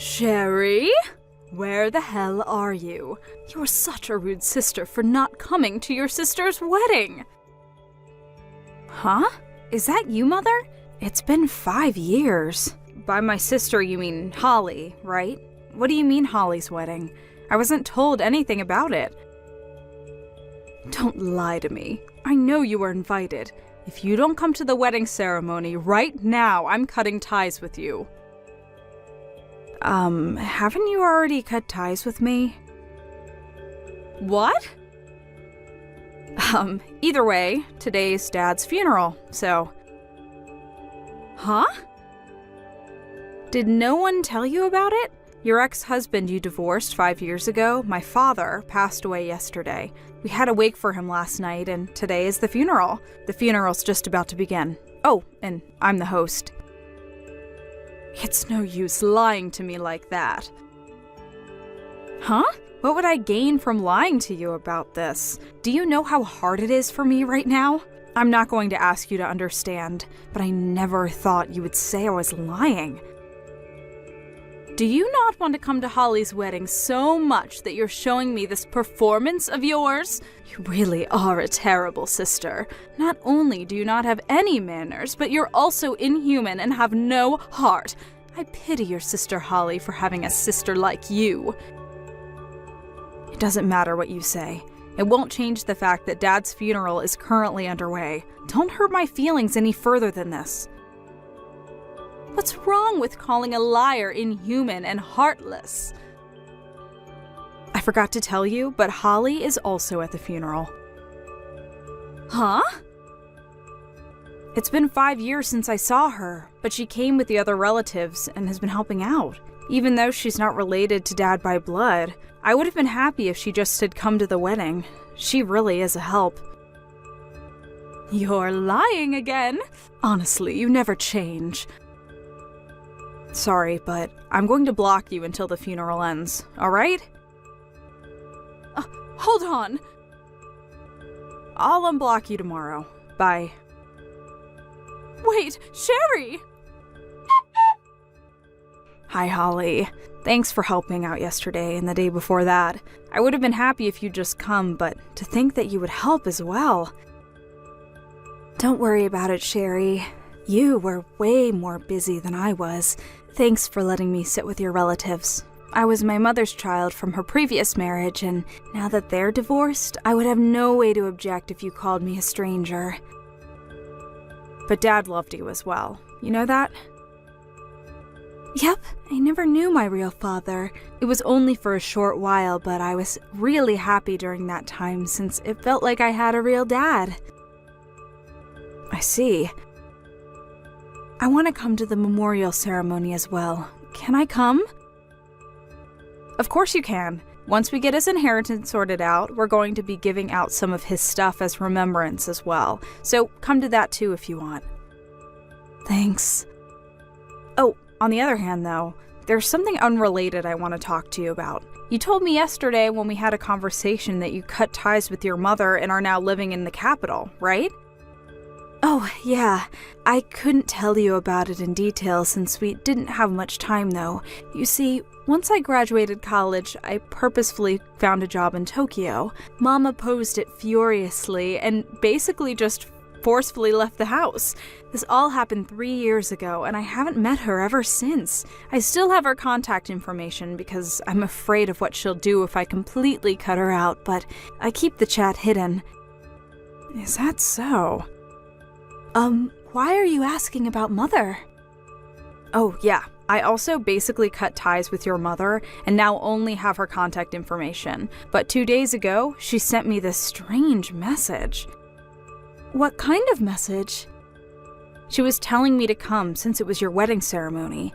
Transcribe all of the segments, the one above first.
Sherry? Where the hell are you? You're such a rude sister for not coming to your sister's wedding. Huh? Is that you, Mother? It's been 5 years. By my sister, you mean Holly, right? What do you mean Holly's wedding? I wasn't told anything about it. Don't lie to me. I know you were invited. If you don't come to the wedding ceremony right now, I'm cutting ties with you. Haven't you already cut ties with me? What? Either way, today's Dad's funeral, so... Huh? Did no one tell you about it? Your ex-husband you divorced 5 years ago, my father, passed away yesterday. We had a wake for him last night, and today is the funeral. The funeral's just about to begin. Oh, and I'm the host. It's no use lying to me like that. Huh? What would I gain from lying to you about this? Do you know how hard it is for me right now? I'm not going to ask you to understand, but I never thought you would say I was lying. Do you not want to come to Holly's wedding so much that you're showing me this performance of yours? You really are a terrible sister. Not only do you not have any manners, but you're also inhuman and have no heart. I pity your sister Holly for having a sister like you. It doesn't matter what you say. It won't change the fact that Dad's funeral is currently underway. Don't hurt my feelings any further than this. What's wrong with calling a liar inhuman and heartless? I forgot to tell you, but Holly is also at the funeral. Huh? It's been 5 years since I saw her, but she came with the other relatives and has been helping out. Even though she's not related to Dad by blood, I would have been happy if she just had come to the wedding. She really is a help. You're lying again. Honestly, you never change. Sorry, but I'm going to block you until the funeral ends, alright? Hold on! I'll unblock you tomorrow. Bye. Wait, Sherry! Hi, Holly. Thanks for helping out yesterday and the day before that. I would have been happy if you'd just come, but to think that you would help as well. Don't worry about it, Sherry. You were way more busy than I was. Thanks for letting me sit with your relatives. I was my mother's child from her previous marriage, and now that they're divorced, I would have no way to object if you called me a stranger. But Dad loved you as well. You know that? Yep, I never knew my real father. It was only for a short while, but I was really happy during that time since it felt like I had a real dad. I see. I want to come to the memorial ceremony as well. Can I come? Of course you can. Once we get his inheritance sorted out, we're going to be giving out some of his stuff as remembrance as well. So come to that too if you want. Thanks. Oh, on the other hand though, there's something unrelated I want to talk to you about. You told me yesterday when we had a conversation that you cut ties with your mother and are now living in the capital, right? Oh, yeah. I couldn't tell you about it in detail since we didn't have much time, though. You see, once I graduated college, I purposefully found a job in Tokyo. Mom opposed it furiously and basically just forcefully left the house. This all happened 3 years ago, and I haven't met her ever since. I still have her contact information because I'm afraid of what she'll do if I completely cut her out, but I keep the chat hidden. Is that so? Why are you asking about Mother? Oh, yeah. I also basically cut ties with your mother and now only have her contact information. But 2 days ago, she sent me this strange message. What kind of message? She was telling me to come since it was your wedding ceremony.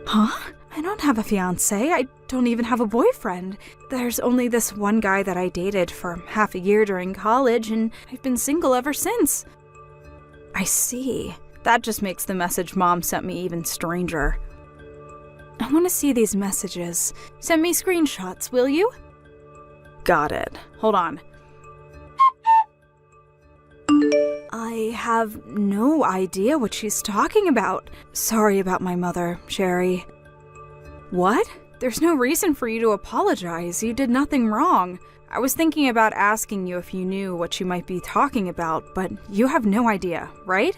Huh? I don't have a fiancé. I don't even have a boyfriend. There's only this one guy that I dated for half a year during college, and I've been single ever since. I see. That just makes the message Mom sent me even stranger. I want to see these messages. Send me screenshots, will you? Got it. Hold on. I have no idea what she's talking about. Sorry about my mother, Sherry. What? There's no reason for you to apologize. You did nothing wrong. I was thinking about asking you if you knew what she might be talking about, but you have no idea, right?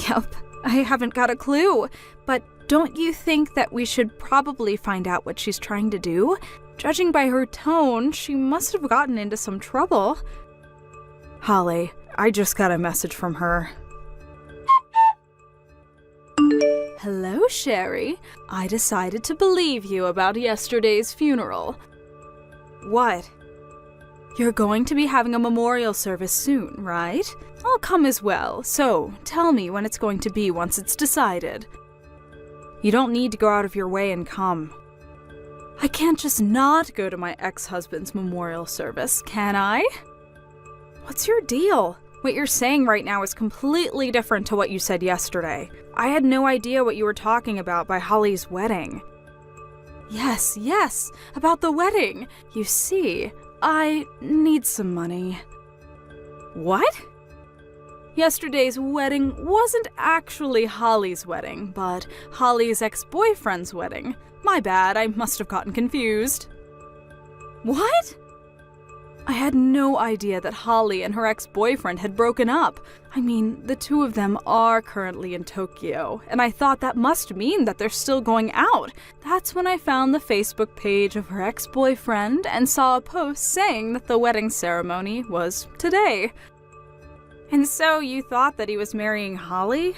Yep, I haven't got a clue. But don't you think that we should probably find out what she's trying to do? Judging by her tone, she must have gotten into some trouble. Holly, I just got a message from her. Hello, Sherry. I decided to believe you about yesterday's funeral. What? You're going to be having a memorial service soon, right? I'll come as well, so tell me when it's going to be once it's decided. You don't need to go out of your way and come. I can't just not go to my ex-husband's memorial service, can I? What's your deal? What you're saying right now is completely different to what you said yesterday. I had no idea what you were talking about by Holly's wedding. Yes, about the wedding. You see, I need some money. What? Yesterday's wedding wasn't actually Holly's wedding, but Holly's ex-boyfriend's wedding. My bad, I must have gotten confused. What? I had no idea that Holly and her ex-boyfriend had broken up. I mean, the two of them are currently in Tokyo, and I thought that must mean that they're still going out. That's when I found the Facebook page of her ex-boyfriend and saw a post saying that the wedding ceremony was today. And so you thought that he was marrying Holly?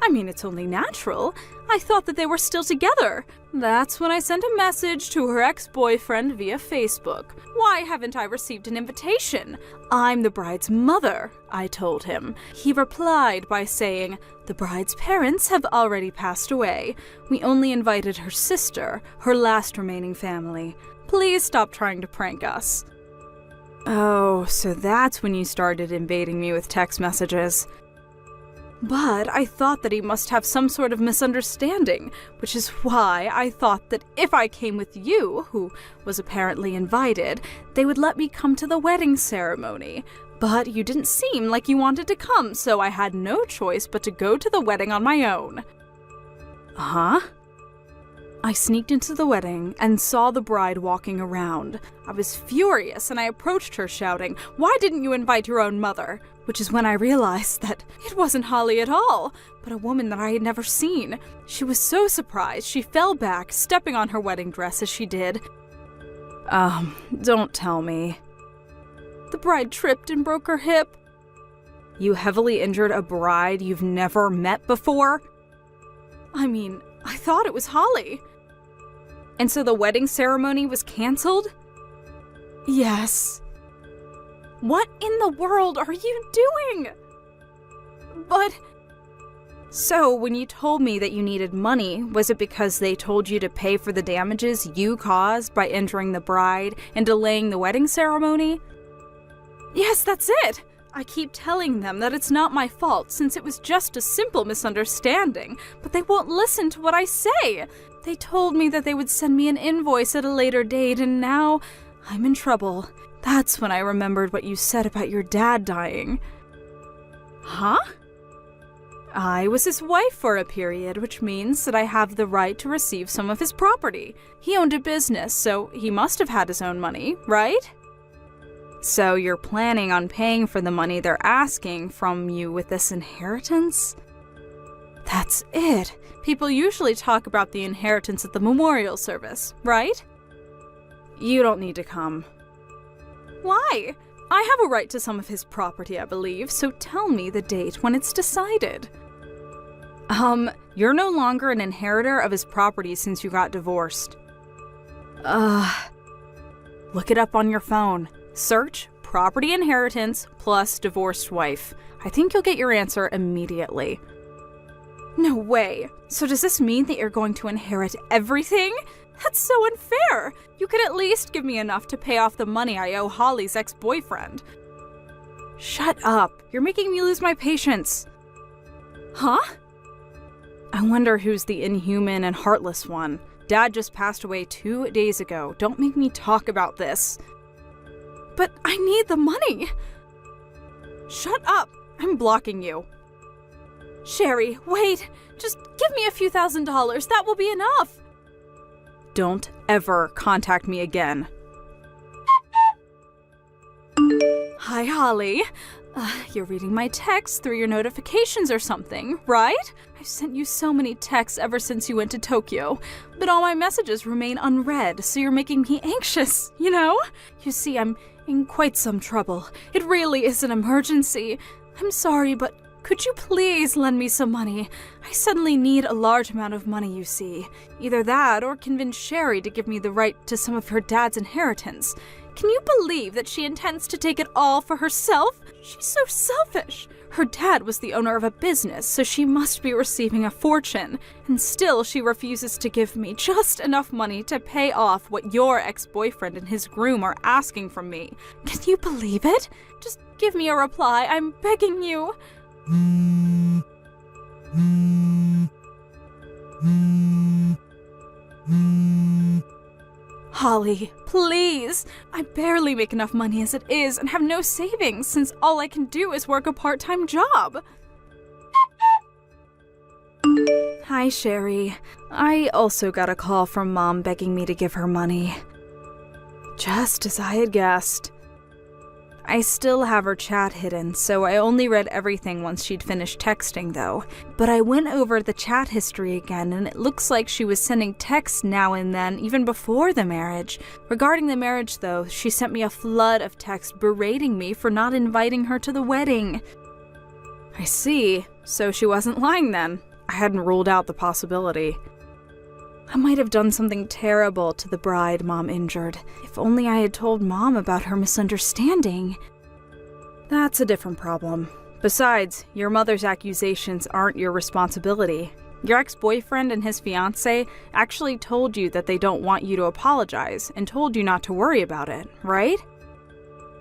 I mean, it's only natural. I thought that they were still together. That's when I sent a message to her ex-boyfriend via Facebook. Why haven't I received an invitation? I'm the bride's mother, I told him. He replied by saying, the bride's parents have already passed away. We only invited her sister, her last remaining family. Please stop trying to prank us. Oh, so that's when you started invading me with text messages. But I thought that he must have some sort of misunderstanding, which is why I thought that if I came with you, who was apparently invited, they would let me come to the wedding ceremony. But you didn't seem like you wanted to come, so I had no choice but to go to the wedding on my own. Huh? I sneaked into the wedding and saw the bride walking around. I was furious and I approached her shouting, "Why didn't you invite your own mother?" Which is when I realized that it wasn't Holly at all, but a woman that I had never seen. She was so surprised she fell back, stepping on her wedding dress as she did. Don't tell me. The bride tripped and broke her hip. You heavily injured a bride you've never met before? I mean, I thought it was Holly. And so the wedding ceremony was canceled? Yes. What in the world are you doing? But... So, when you told me that you needed money, was it because they told you to pay for the damages you caused by injuring the bride and delaying the wedding ceremony? Yes, that's it! I keep telling them that it's not my fault since it was just a simple misunderstanding, but they won't listen to what I say. They told me that they would send me an invoice at a later date, and now I'm in trouble. That's when I remembered what you said about your dad dying. Huh? I was his wife for a period, which means that I have the right to receive some of his property. He owned a business, so he must have had his own money, right? So you're planning on paying for the money they're asking from you with this inheritance? That's it. People usually talk about the inheritance at the memorial service, right? You don't need to come. Why? I have a right to some of his property, I believe, so tell me the date when it's decided. You're no longer an inheritor of his property since you got divorced. Look it up on your phone. Search property inheritance plus divorced wife. I think you'll get your answer immediately. No way. So does this mean that you're going to inherit everything? That's so unfair. You could at least give me enough to pay off the money I owe Holly's ex-boyfriend. Shut up. You're making me lose my patience. Huh? I wonder who's the inhuman and heartless one. Dad just passed away 2 days ago. Don't make me talk about this. But I need the money. Shut up. I'm blocking you. Sherry, wait. Just give me a few $1,000s. That will be enough. Don't ever contact me again. Hi, Holly. You're reading my texts through your notifications or something, right? I've sent you so many texts ever since you went to Tokyo, but all my messages remain unread, so you're making me anxious, you know? You see, I'm in quite some trouble. It really is an emergency. I'm sorry, but could you please lend me some money? I suddenly need a large amount of money, you see. Either that or convince Sherry to give me the right to some of her dad's inheritance. Can you believe that she intends to take it all for herself? She's so selfish. Her dad was the owner of a business, so she must be receiving a fortune. And still she refuses to give me just enough money to pay off what your ex-boyfriend and his groom are asking from me. Can you believe it? Just give me a reply, I'm begging you. Holly, please! I barely make enough money as it is and have no savings since all I can do is work a part-time job. Hi, Sherry. I also got a call from Mom begging me to give her money. Just as I had guessed. I still have her chat hidden, so I only read everything once she'd finished texting, though. But I went over the chat history again, and it looks like she was sending texts now and then, even before the marriage. Regarding the marriage, though, she sent me a flood of texts berating me for not inviting her to the wedding. I see. So she wasn't lying then. I hadn't ruled out the possibility. I might have done something terrible to the bride Mom injured. If only I had told Mom about her misunderstanding. That's a different problem. Besides, your mother's accusations aren't your responsibility. Your ex-boyfriend and his fiancé actually told you that they don't want you to apologize and told you not to worry about it, right?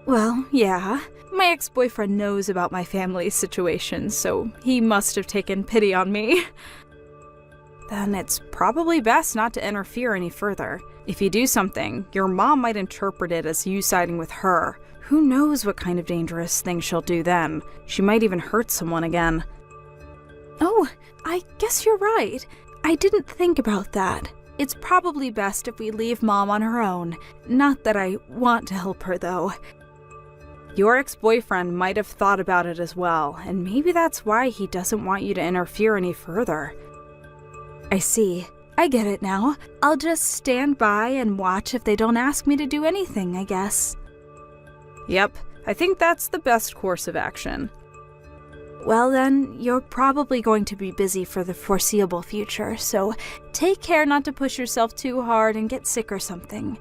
Well, yeah. My ex-boyfriend knows about my family's situation, so he must have taken pity on me. Then it's probably best not to interfere any further. If you do something, your mom might interpret it as you siding with her. Who knows what kind of dangerous thing she'll do then? She might even hurt someone again. Oh, I guess you're right. I didn't think about that. It's probably best if we leave Mom on her own. Not that I want to help her, though. Your ex-boyfriend might have thought about it as well, and maybe that's why he doesn't want you to interfere any further. I see. I get it now. I'll just stand by and watch if they don't ask me to do anything, I guess. Yep, I think that's the best course of action. Well then, you're probably going to be busy for the foreseeable future, so take care not to push yourself too hard and get sick or something.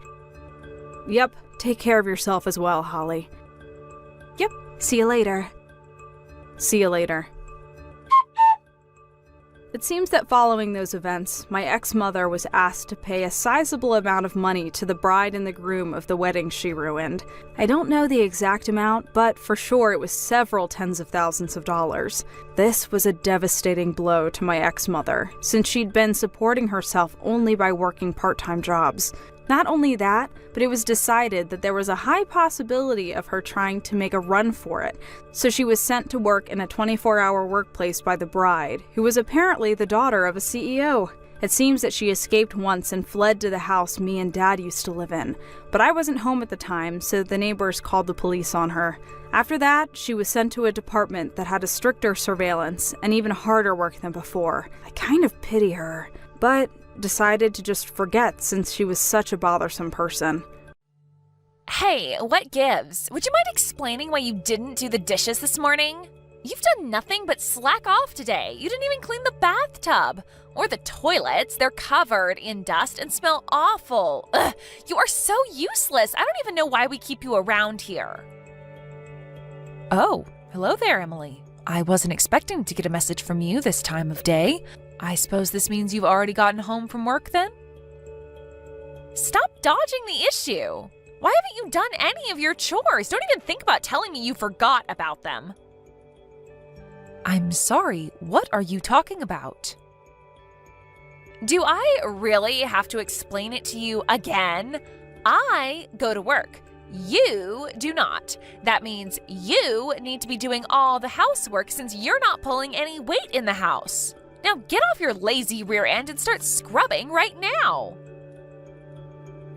Yep, take care of yourself as well, Holly. Yep, see you later. See you later. It seems that following those events, my ex-mother was asked to pay a sizable amount of money to the bride and the groom of the wedding she ruined. I don't know the exact amount, but for sure it was several tens of thousands of dollars. This was a devastating blow to my ex-mother, since she'd been supporting herself only by working part-time jobs. Not only that, but it was decided that there was a high possibility of her trying to make a run for it, so she was sent to work in a 24-hour workplace by the bride, who was apparently the daughter of a CEO. It seems that she escaped once and fled to the house me and Dad used to live in, but I wasn't home at the time, so the neighbors called the police on her. After that, she was sent to a department that had a stricter surveillance and even harder work than before. I kind of pity her, but decided to just forget since she was such a bothersome person. Hey, what gives? Would you mind explaining why you didn't do the dishes this morning? You've done nothing but slack off today. You didn't even clean the bathtub. Or the toilets. They're covered in dust and smell awful. Ugh, you are so useless. I don't even know why we keep you around here. Oh, hello there, Emily. I wasn't expecting to get a message from you this time of day. I suppose this means you've already gotten home from work then? Stop dodging the issue. Why haven't you done any of your chores? Don't even think about telling me you forgot about them. I'm sorry, what are you talking about? Do I really have to explain it to you again? I go to work. You do not. That means you need to be doing all the housework since you're not pulling any weight in the house. Now get off your lazy rear end and start scrubbing right now.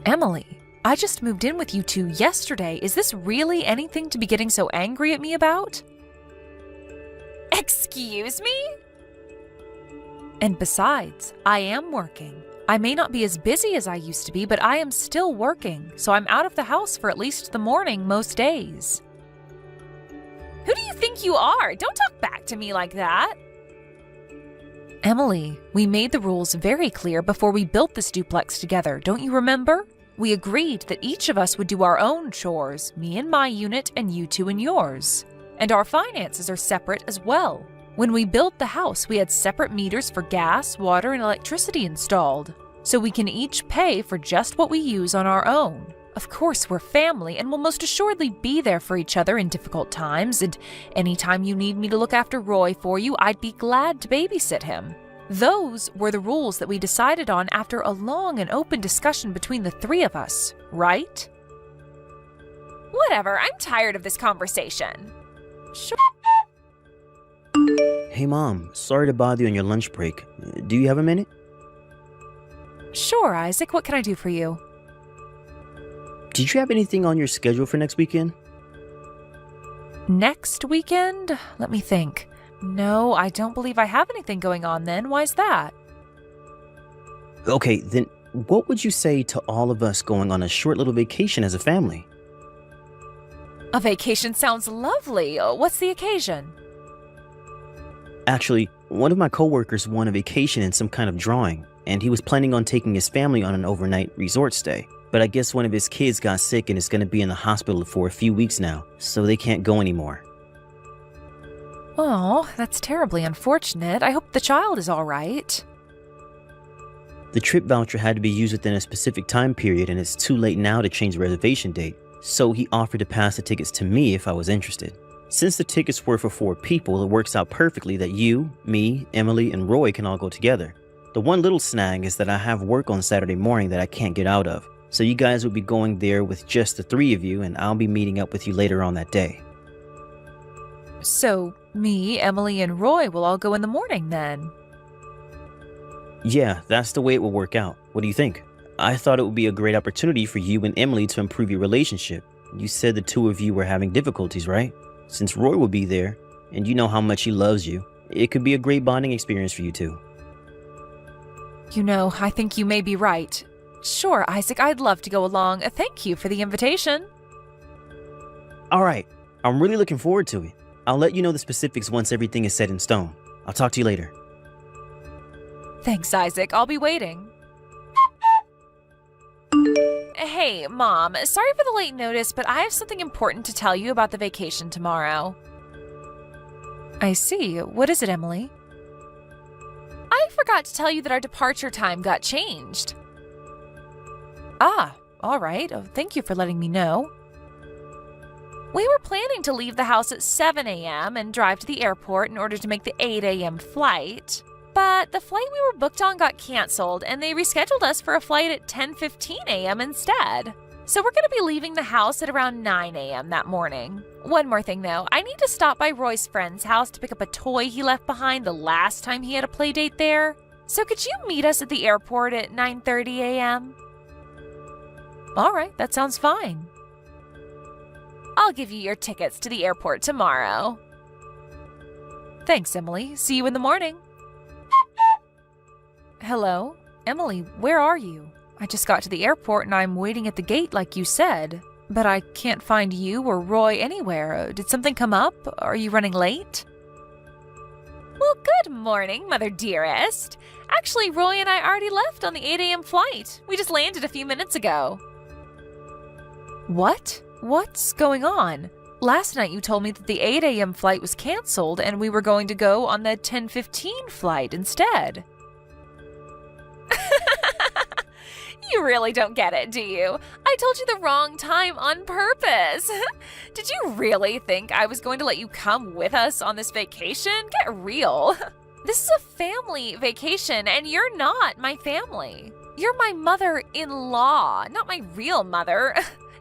Emily, I just moved in with you two yesterday. Is this really anything to be getting so angry at me about? Excuse me? And besides, I am working. I may not be as busy as I used to be, but I am still working, so I'm out of the house for at least the morning most days. Who do you think you are? Don't talk back to me like that. Emily, we made the rules very clear before we built this duplex together, don't you remember? We agreed that each of us would do our own chores, me in my unit and you two in yours. And our finances are separate as well. When we built the house, we had separate meters for gas, water, and electricity installed, so we can each pay for just what we use on our own. Of course, we're family and will most assuredly be there for each other in difficult times, and anytime you need me to look after Roy for you, I'd be glad to babysit him. Those were the rules that we decided on after a long and open discussion between the three of us, right? Whatever, I'm tired of this conversation. Sure. Hey Mom, sorry to bother you on your lunch break. Do you have a minute? Sure, Isaac, what can I do for you? Did you have anything on your schedule for next weekend? Next weekend? Let me think. No, I don't believe I have anything going on then. Why's that? Okay, then what would you say to all of us going on a short little vacation as a family? A vacation sounds lovely. What's the occasion? Actually, one of my coworkers won a vacation in some kind of drawing, and he was planning on taking his family on an overnight resort stay. But I guess one of his kids got sick and is going to be in the hospital for a few weeks now, so they can't go anymore. Oh, that's terribly unfortunate. I hope the child is all right. The trip voucher had to be used within a specific time period, and it's too late now to change the reservation date, so he offered to pass the tickets to me if I was interested. Since the tickets were for 4 people, it works out perfectly that you, me, Emily, and Roy can all go together. The one little snag is that I have work on Saturday morning that I can't get out of, so you guys will be going there with just the 3 of you, and I'll be meeting up with you later on that day. So, me, Emily, and Roy will all go in the morning then? Yeah, that's the way it will work out. What do you think? I thought it would be a great opportunity for you and Emily to improve your relationship. You said the 2 of you were having difficulties, right? Since Roy will be there, and you know how much he loves you, it could be a great bonding experience for you two. You know, I think you may be right. Sure, Isaac, I'd love to go along. Thank you for the invitation. Alright, I'm really looking forward to it. I'll let you know the specifics once everything is set in stone. I'll talk to you later. Thanks, Isaac. I'll be waiting. Hey, Mom, sorry for the late notice, but I have something important to tell you about the vacation tomorrow. I see. What is it, Emily? I forgot to tell you that our departure time got changed. Ah, all right. Oh, thank you for letting me know. We were planning to leave the house at 7 a.m. and drive to the airport in order to make the 8 a.m. flight. But the flight we were booked on got canceled, and they rescheduled us for a flight at 10:15 a.m. instead. So we're going to be leaving the house at around 9 a.m. that morning. One more thing, though. I need to stop by Roy's friend's house to pick up a toy he left behind the last time he had a play date there. So could you meet us at the airport at 9:30 a.m.? All right, that sounds fine. I'll give you your tickets to the airport tomorrow. Thanks, Emily. See you in the morning. Hello? Emily, where are you? I just got to the airport and I'm waiting at the gate like you said. But I can't find you or Roy anywhere. Did something come up? Are you running late? Well, good morning, Mother Dearest. Actually, Roy and I already left on the 8 a.m. flight. We just landed a few minutes ago. What? What's going on? Last night you told me that the 8 a.m. flight was canceled and we were going to go on the 10:15 flight instead. You really don't get it, do you? I told you the wrong time on purpose. Did you really think I was going to let you come with us on this vacation? Get real. This is a family vacation, and you're not my family. You're my mother-in-law, not my real mother.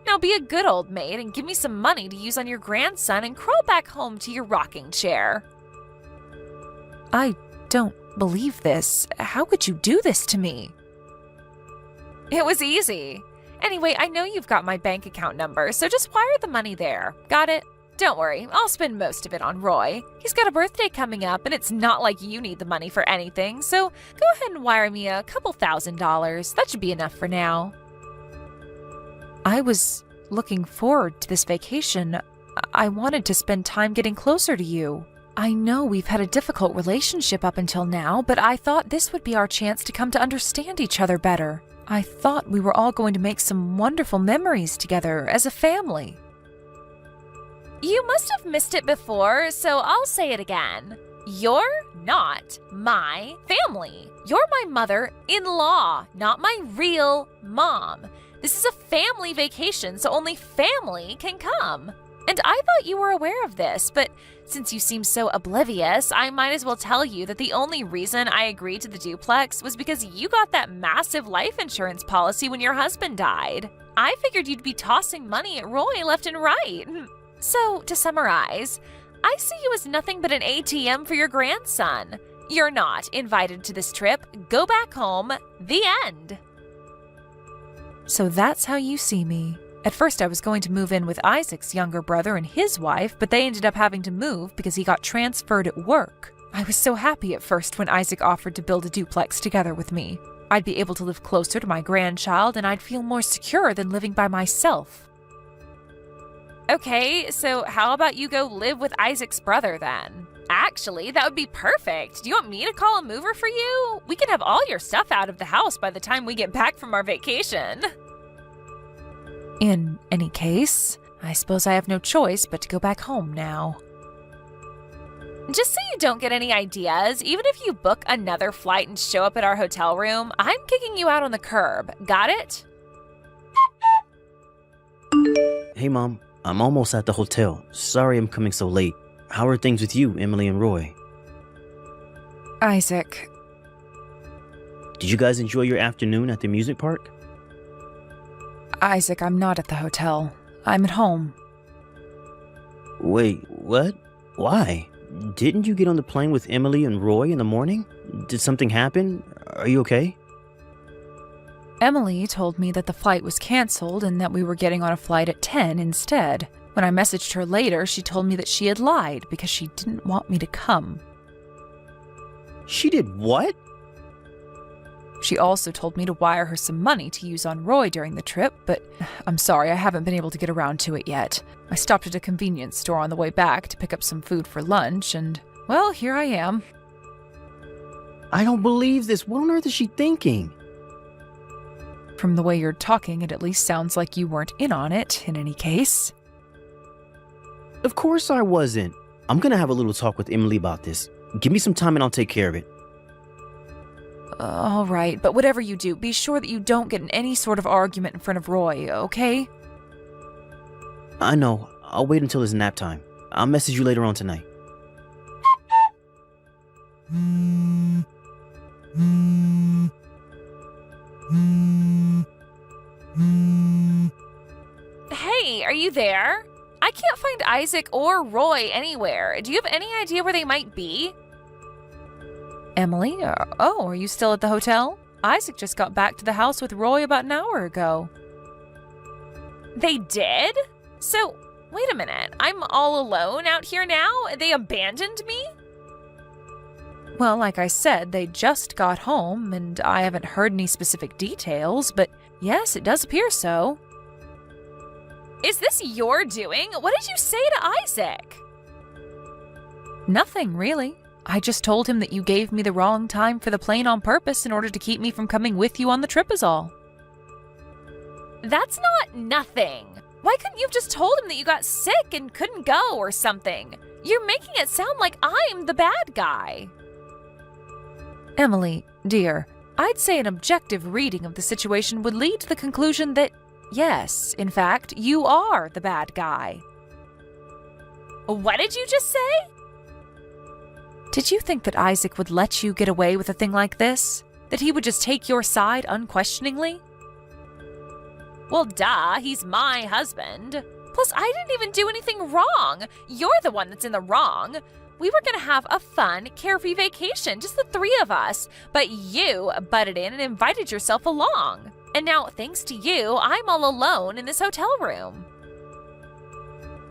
Now be a good old maid and give me some money to use on your grandson and crawl back home to your rocking chair. I don't believe this. How could you do this to me? It was easy. Anyway, I know you've got my bank account number, so just wire the money there. Got it? Don't worry, I'll spend most of it on Roy. He's got a birthday coming up, and it's not like you need the money for anything, so go ahead and wire me a couple $1,000s. That should be enough for now. I was looking forward to this vacation. I wanted to spend time getting closer to you. I know we've had a difficult relationship up until now, but I thought this would be our chance to come to understand each other better. I thought we were all going to make some wonderful memories together as a family. You must have missed it before, so I'll say it again. You're not my family. You're my mother-in-law, not my real mom. This is a family vacation, so only family can come. And I thought you were aware of this, but since you seem so oblivious, I might as well tell you that the only reason I agreed to the duplex was because you got that massive life insurance policy when your husband died. I figured you'd be tossing money at Roy left and right. So, to summarize, I see you as nothing but an ATM for your grandson. You're not invited to this trip. Go back home. The end. So that's how you see me. At first I was going to move in with Isaac's younger brother and his wife, but they ended up having to move because he got transferred at work. I was so happy at first when Isaac offered to build a duplex together with me. I'd be able to live closer to my grandchild and I'd feel more secure than living by myself. Okay, so how about you go live with Isaac's brother then? Actually, that would be perfect. Do you want me to call a mover for you? We can have all your stuff out of the house by the time we get back from our vacation. In any case, I suppose I have no choice but to go back home now. Just so you don't get any ideas, even if you book another flight and show up at our hotel room, I'm kicking you out on the curb. Got it? Hey, Mom. I'm almost at the hotel. Sorry I'm coming so late. How are things with you, Emily and Roy? Isaac. Did you guys enjoy your afternoon at the music park? Isaac, I'm not at the hotel. I'm at home. Wait, what? Why? Didn't you get on the plane with Emily and Roy in the morning? Did something happen? Are you okay? Emily told me that the flight was canceled and that we were getting on a flight at 10 instead. When I messaged her later, she told me that she had lied because she didn't want me to come. She did what? She also told me to wire her some money to use on Roy during the trip, but I'm sorry, I haven't been able to get around to it yet. I stopped at a convenience store on the way back to pick up some food for lunch, and, well, here I am. I don't believe this. What on earth is she thinking? From the way you're talking, it at least sounds like you weren't in on it, in any case. Of course I wasn't. I'm gonna have a little talk with Emily about this. Give me some time and I'll take care of it. All right, but whatever you do, be sure that you don't get in any sort of argument in front of Roy, okay? I know. I'll wait until it's nap time. I'll message you later on tonight. Hey, are you there? I can't find Isaac or Roy anywhere. Do you have any idea where they might be? Emily? Oh, are you still at the hotel? Isaac just got back to the house with Roy about an hour ago. They did? So, wait a minute. I'm all alone out here now? They abandoned me? Well, like I said, they just got home, and I haven't heard any specific details, but yes, it does appear so. Is this your doing? What did you say to Isaac? Nothing, really. I just told him that you gave me the wrong time for the plane on purpose in order to keep me from coming with you on the trip is all. That's not nothing. Why couldn't you have just told him that you got sick and couldn't go or something? You're making it sound like I'm the bad guy. Emily, dear, I'd say an objective reading of the situation would lead to the conclusion that, yes, in fact, you are the bad guy. What did you just say? Did you think that Isaac would let you get away with a thing like this? That he would just take your side unquestioningly? Well, duh, he's my husband. Plus, I didn't even do anything wrong. You're the one that's in the wrong. We were gonna have a fun, carefree vacation, just the three of us, but you butted in and invited yourself along. And now, thanks to you, I'm all alone in this hotel room.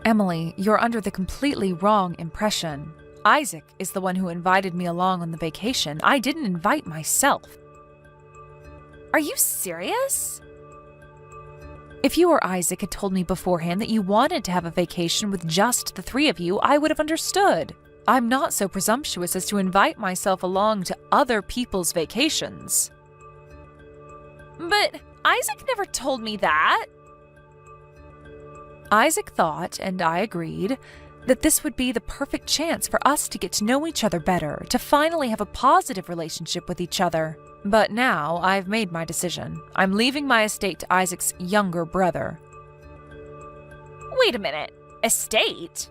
Emily, you're under the completely wrong impression. Isaac is the one who invited me along on the vacation. I didn't invite myself. Are you serious? If you or Isaac had told me beforehand that you wanted to have a vacation with just the three of you, I would have understood. I'm not so presumptuous as to invite myself along to other people's vacations. But Isaac never told me that. Isaac thought, and I agreed, that this would be the perfect chance for us to get to know each other better, to finally have a positive relationship with each other. But now I've made my decision. I'm leaving my estate to Isaac's younger brother. Wait a minute. Estate?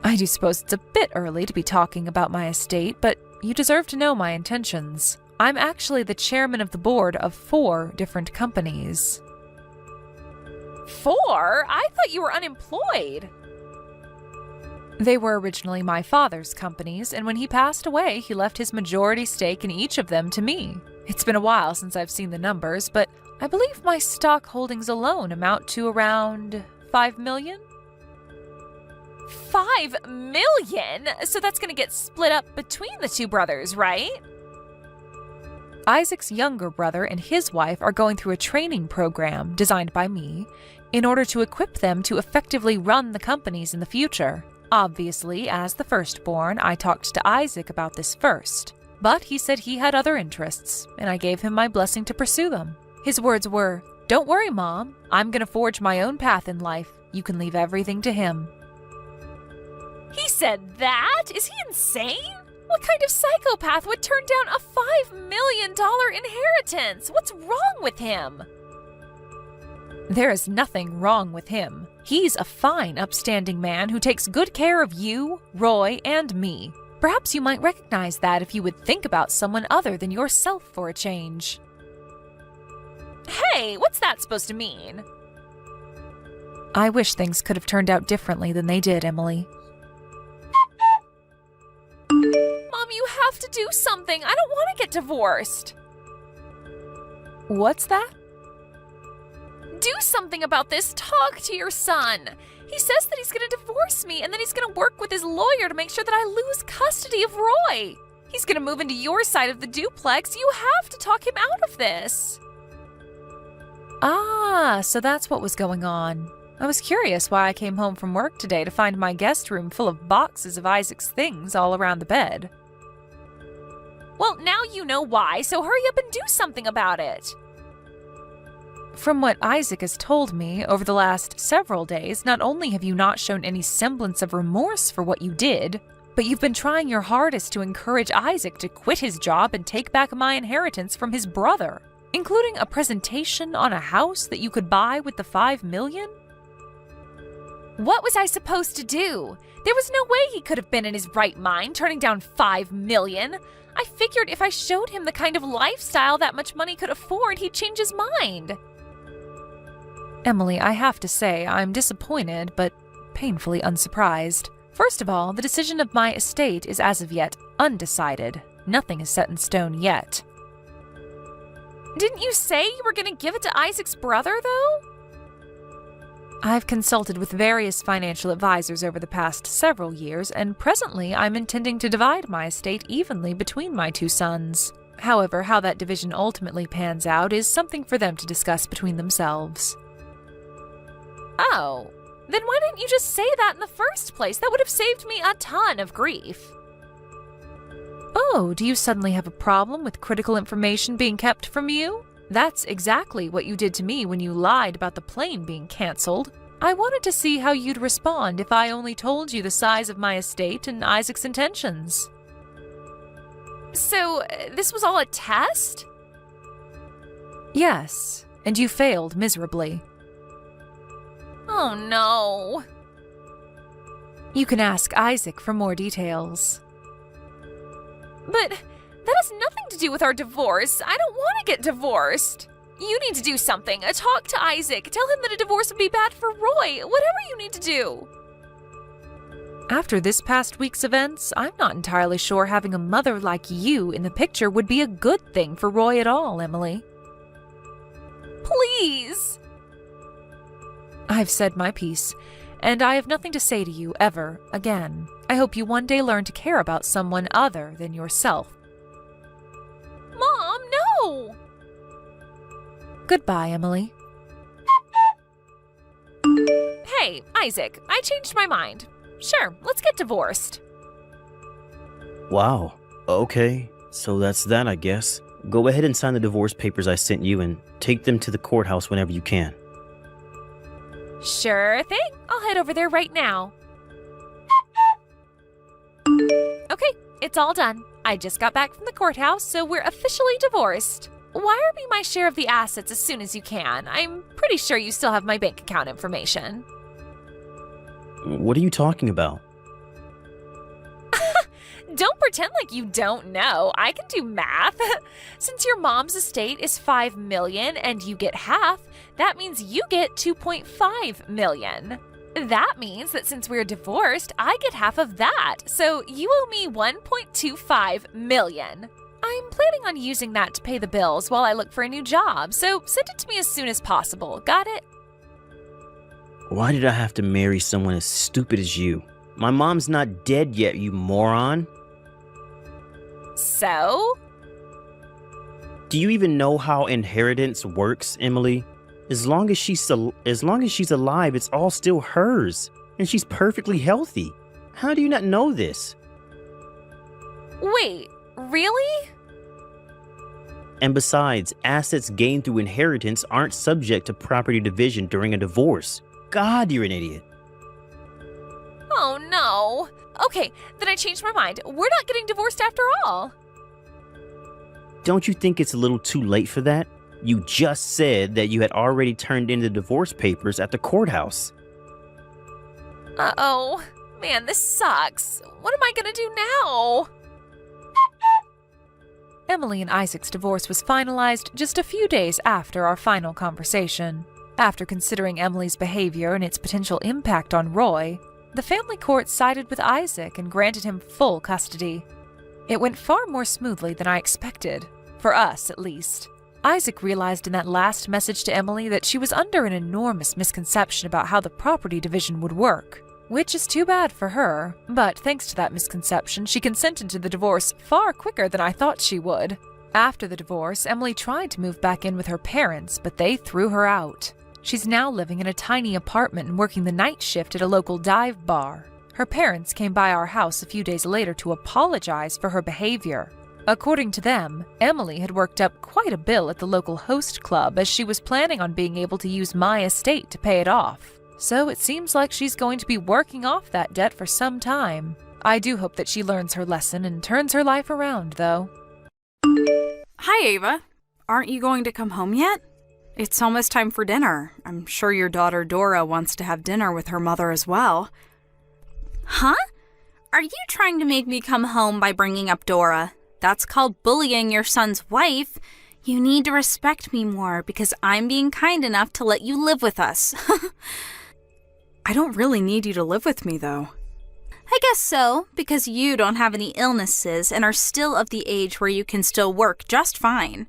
I do suppose it's a bit early to be talking about my estate, but you deserve to know my intentions. I'm actually the chairman of the board of 4 different companies. 4? I thought you were unemployed. They were originally my father's companies, and when he passed away, he left his majority stake in each of them to me. It's been a while since I've seen the numbers, but I believe my stock holdings alone amount to around 5 million? 5 million? So that's going to get split up between the 2 brothers, right? Isaac's younger brother and his wife are going through a training program designed by me in order to equip them to effectively run the companies in the future. Obviously, as the firstborn, I talked to Isaac about this first, but he said he had other interests, and I gave him my blessing to pursue them. His words were, "Don't worry, Mom. I'm going to forge my own path in life. You can leave everything to him." He said that? Is he insane? What kind of psychopath would turn down a $5 million inheritance? What's wrong with him? There is nothing wrong with him. He's a fine, upstanding man who takes good care of you, Roy, and me. Perhaps you might recognize that if you would think about someone other than yourself for a change. Hey, what's that supposed to mean? I wish things could have turned out differently than they did, Emily. Mom, you have to do something. I don't want to get divorced. What's that? Do something about this. Talk to your son. He says that he's going to divorce me and then he's going to work with his lawyer to make sure that I lose custody of Roy. He's going to move into your side of the duplex. You have to talk him out of this. Ah, so that's what was going on. I was curious why I came home from work today to find my guest room full of boxes of Isaac's things all around the bed. Well, now you know why, so hurry up and do something about it. From what Isaac has told me over the last several days, not only have you not shown any semblance of remorse for what you did, but you've been trying your hardest to encourage Isaac to quit his job and take back my inheritance from his brother, including a presentation on a house that you could buy with the $5 million? What was I supposed to do? There was no way he could have been in his right mind turning down $5 million. I figured if I showed him the kind of lifestyle that much money could afford, he'd change his mind. Emily, I have to say I'm disappointed, but painfully unsurprised. First of all, the decision of my estate is as of yet undecided. Nothing is set in stone yet. Didn't you say you were going to give it to Isaac's brother, though? I've consulted with various financial advisors over the past several years, and presently I'm intending to divide my estate evenly between my 2 sons. However, how that division ultimately pans out is something for them to discuss between themselves. Oh, then why didn't you just say that in the first place? That would have saved me a ton of grief. Oh, do you suddenly have a problem with critical information being kept from you? That's exactly what you did to me when you lied about the plane being canceled. I wanted to see how you'd respond if I only told you the size of my estate and Isaac's intentions. So, this was all a test? Yes, and you failed miserably. Oh no. You can ask Isaac for more details. But that has nothing to do with our divorce. I don't want to get divorced. You need to do something. Talk to Isaac. Tell him that a divorce would be bad for Roy. Whatever you need to do. After this past week's events, I'm not entirely sure having a mother like you in the picture would be a good thing for Roy at all, Emily. Please. I've said my piece, and I have nothing to say to you ever again. I hope you one day learn to care about someone other than yourself. Mom, no! Goodbye, Emily. Hey, Isaac, I changed my mind. Sure, let's get divorced. Wow. Okay, so that's that, I guess. Go ahead and sign the divorce papers I sent you and take them to the courthouse whenever you can. Sure thing. I'll head over there right now. Okay, it's all done. I just got back from the courthouse, so we're officially divorced. Wire me my share of the assets as soon as you can. I'm pretty sure you still have my bank account information. What are you talking about? Don't pretend like you don't know. I can do math. Since your mom's estate is $5 million and you get half, that means you get $2.5 million. That means that since we're divorced, I get half of that. So you owe me $1.25 million. I'm planning on using that to pay the bills while I look for a new job, so send it to me as soon as possible. Got it? Why did I have to marry someone as stupid as you? My mom's not dead yet, you moron. So? Do you even know how inheritance works, Emily? As long as she's alive, it's all still hers, and she's perfectly healthy. How do you not know this? Wait, really? And besides, assets gained through inheritance aren't subject to property division during a divorce. God, you're an idiot. Oh no. Okay, then I changed my mind. We're not getting divorced after all. Don't you think it's a little too late for that? You just said that you had already turned in the divorce papers at the courthouse. Uh-oh. Man, this sucks. What am I gonna do now? Emily and Isaac's divorce was finalized just a few days after our final conversation. After considering Emily's behavior and its potential impact on Roy, the family court sided with Isaac and granted him full custody. It went far more smoothly than I expected, for us at least. Isaac realized in that last message to Emily that she was under an enormous misconception about how the property division would work, which is too bad for her, but thanks to that misconception, she consented to the divorce far quicker than I thought she would. After the divorce, Emily tried to move back in with her parents, but they threw her out. She's now living in a tiny apartment and working the night shift at a local dive bar. Her parents came by our house a few days later to apologize for her behavior. According to them, Emily had worked up quite a bill at the local host club as she was planning on being able to use my estate to pay it off. So it seems like she's going to be working off that debt for some time. I do hope that she learns her lesson and turns her life around, though. Hi, Ava. Aren't you going to come home yet? It's almost time for dinner. I'm sure your daughter Dora wants to have dinner with her mother as well. Huh? Are you trying to make me come home by bringing up Dora? That's called bullying your son's wife. You need to respect me more because I'm being kind enough to let you live with us. I don't really need you to live with me, though. I guess so, because you don't have any illnesses and are still of the age where you can still work just fine.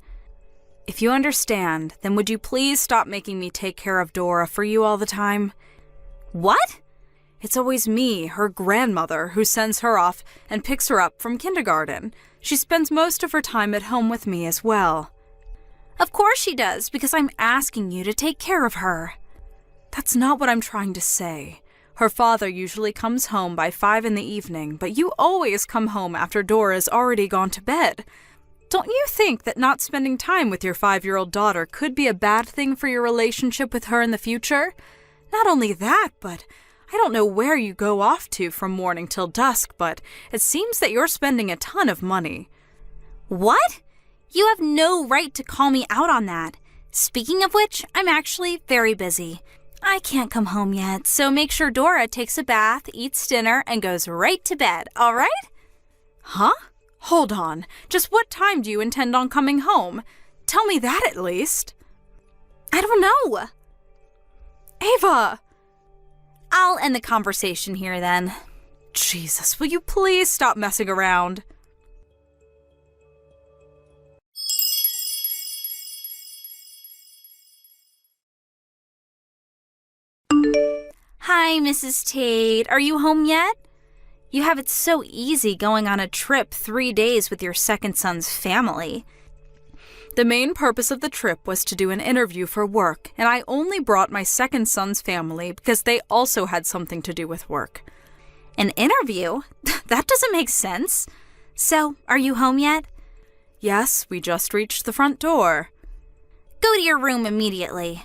If you understand, then would you please stop making me take care of Dora for you all the time? What? It's always me, her grandmother, who sends her off and picks her up from kindergarten. She spends most of her time at home with me as well. Of course she does, because I'm asking you to take care of her. That's not what I'm trying to say. Her father usually comes home by 5 in the evening, but you always come home after Dora's already gone to bed. Don't you think that not spending time with your 5-year-old daughter could be a bad thing for your relationship with her in the future? Not only that, but I don't know where you go off to from morning till dusk, but it seems that you're spending a ton of money. What? You have no right to call me out on that. Speaking of which, I'm actually very busy. I can't come home yet, so make sure Dora takes a bath, eats dinner, and goes right to bed, all right? Huh? Hold on. Just what time do you intend on coming home? Tell me that at least. I don't know. Ava! I'll end the conversation here then. Jesus, will you please stop messing around? Hi, Mrs. Tate. Are you home yet? You have it so easy going on a trip 3 days with your second son's family. The main purpose of the trip was to do an interview for work, and I only brought my second son's family because they also had something to do with work. An interview? That doesn't make sense. So, are you home yet? Yes, we just reached the front door. Go to your room immediately.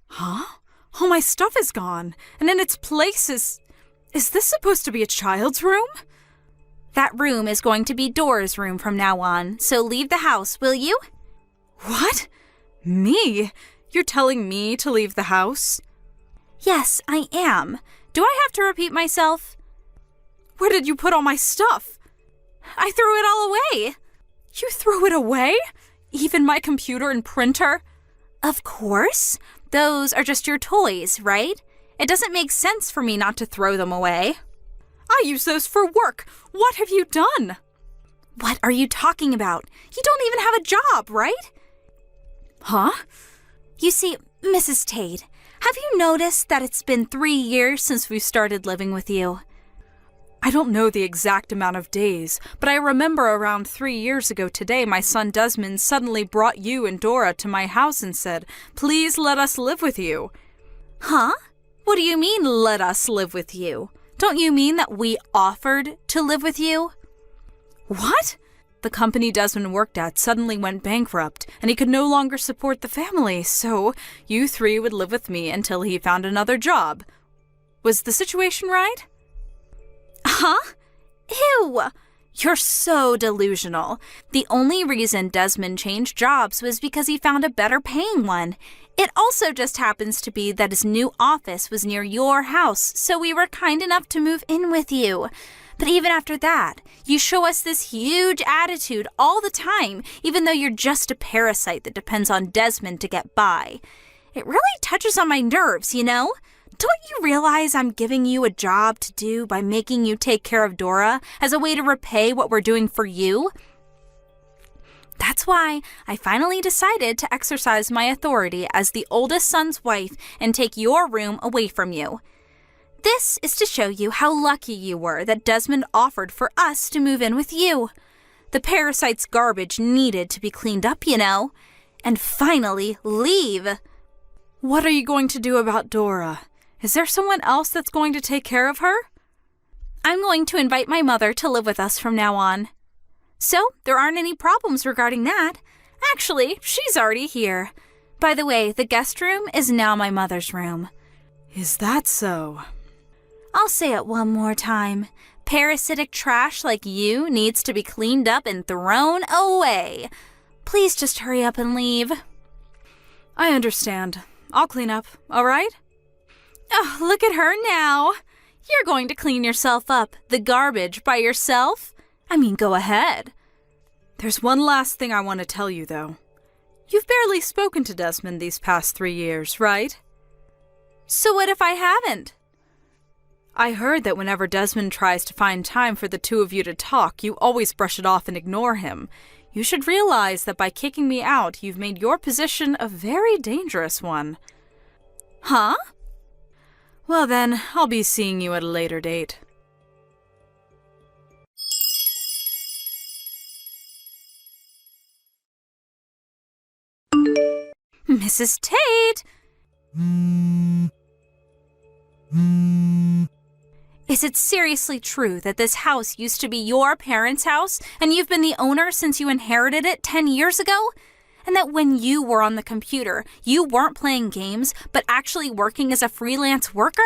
Huh? All my stuff is gone, and in its place is this supposed to be a child's room? That room is going to be Dora's room from now on, so leave the house, will you? What? Me? You're telling me to leave the house? Yes, I am. Do I have to repeat myself? Where did you put all my stuff? I threw it all away. You threw it away? Even my computer and printer? Of course. Those are just your toys, right? It doesn't make sense for me not to throw them away. I use those for work. What have you done? What are you talking about? You don't even have a job, right? Huh? You see, Mrs. Tate, have you noticed that it's been 3 years since we started living with you? I don't know the exact amount of days, but I remember around 3 years ago today my son Desmond suddenly brought you and Dora to my house and said, "Please let us live with you." Huh? What do you mean, let us live with you? Don't you mean that we offered to live with you? What? The company Desmond worked at suddenly went bankrupt, and he could no longer support the family, so you three would live with me until he found another job. Was the situation right? Huh? Ew! You're so delusional. The only reason Desmond changed jobs was because he found a better paying one. It also just happens to be that his new office was near your house, so we were kind enough to move in with you. But even after that, you show us this huge attitude all the time, even though you're just a parasite that depends on Desmond to get by. It really touches on my nerves, you know? Don't you realize I'm giving you a job to do by making you take care of Dora as a way to repay what we're doing for you? That's why I finally decided to exercise my authority as the oldest son's wife and take your room away from you. This is to show you how lucky you were that Desmond offered for us to move in with you. The parasite's garbage needed to be cleaned up, you know. And finally, leave. What are you going to do about Dora? Is there someone else that's going to take care of her? I'm going to invite my mother to live with us from now on. So, there aren't any problems regarding that. Actually, she's already here. By the way, the guest room is now my mother's room. Is that so? I'll say it one more time. Parasitic trash like you needs to be cleaned up and thrown away. Please just hurry up and leave. I understand. I'll clean up, all right? Oh, look at her now. You're going to clean yourself up, the garbage, by yourself? I mean, go ahead. There's one last thing I want to tell you, though. You've barely spoken to Desmond these past 3 years, right? So what if I haven't? I heard that whenever Desmond tries to find time for the two of you to talk, you always brush it off and ignore him. You should realize that by kicking me out, you've made your position a very dangerous one. Huh? Well then, I'll be seeing you at a later date. Mrs. Tate! Is it seriously true that this house used to be your parents' house and you've been the owner since you inherited it 10 years ago? And that when you were on the computer, you weren't playing games, but actually working as a freelance worker?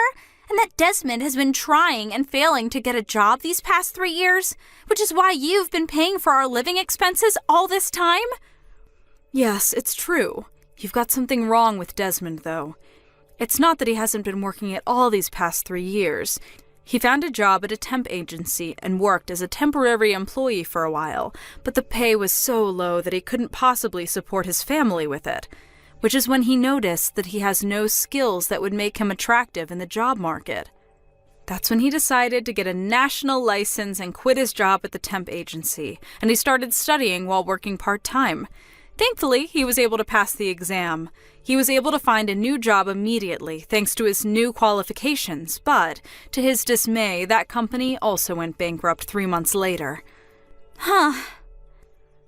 And that Desmond has been trying and failing to get a job these past 3 years, which is why you've been paying for our living expenses all this time? Yes, it's true. You've got something wrong with Desmond, though. It's not that he hasn't been working at all these past 3 years. He found a job at a temp agency and worked as a temporary employee for a while, but the pay was so low that he couldn't possibly support his family with it, which is when he noticed that he has no skills that would make him attractive in the job market. That's when he decided to get a national license and quit his job at the temp agency, and he started studying while working part-time. Thankfully, he was able to pass the exam. He was able to find a new job immediately thanks to his new qualifications, but to his dismay, that company also went bankrupt 3 months later.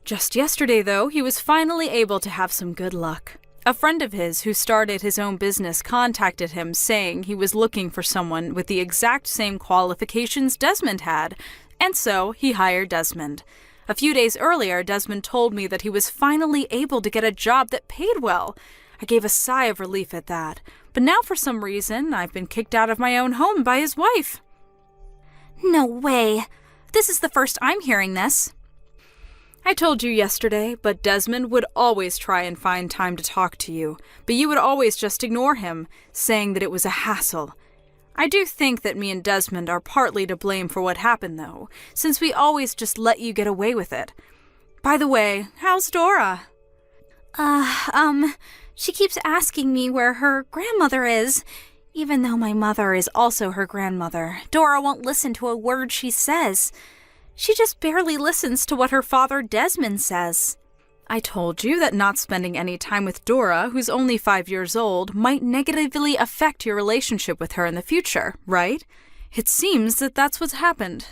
Just yesterday, though, he was finally able to have some good luck. A friend of his who started his own business contacted him saying he was looking for someone with the exact same qualifications Desmond had, and so he hired Desmond. A few days earlier, Desmond told me that he was finally able to get a job that paid well. I gave a sigh of relief at that, but now for some reason, I've been kicked out of my own home by his wife. No way. This is the first I'm hearing this. I told you yesterday, but Desmond would always try and find time to talk to you, but you would always just ignore him, saying that it was a hassle. I do think that me and Desmond are partly to blame for what happened, though, since we always just let you get away with it. By the way, how's Dora? She keeps asking me where her grandmother is. Even though my mother is also her grandmother, Dora won't listen to a word she says. She just barely listens to what her father Desmond says. I told you that not spending any time with Dora, who's only 5 years old, might negatively affect your relationship with her in the future, right? It seems that that's what's happened.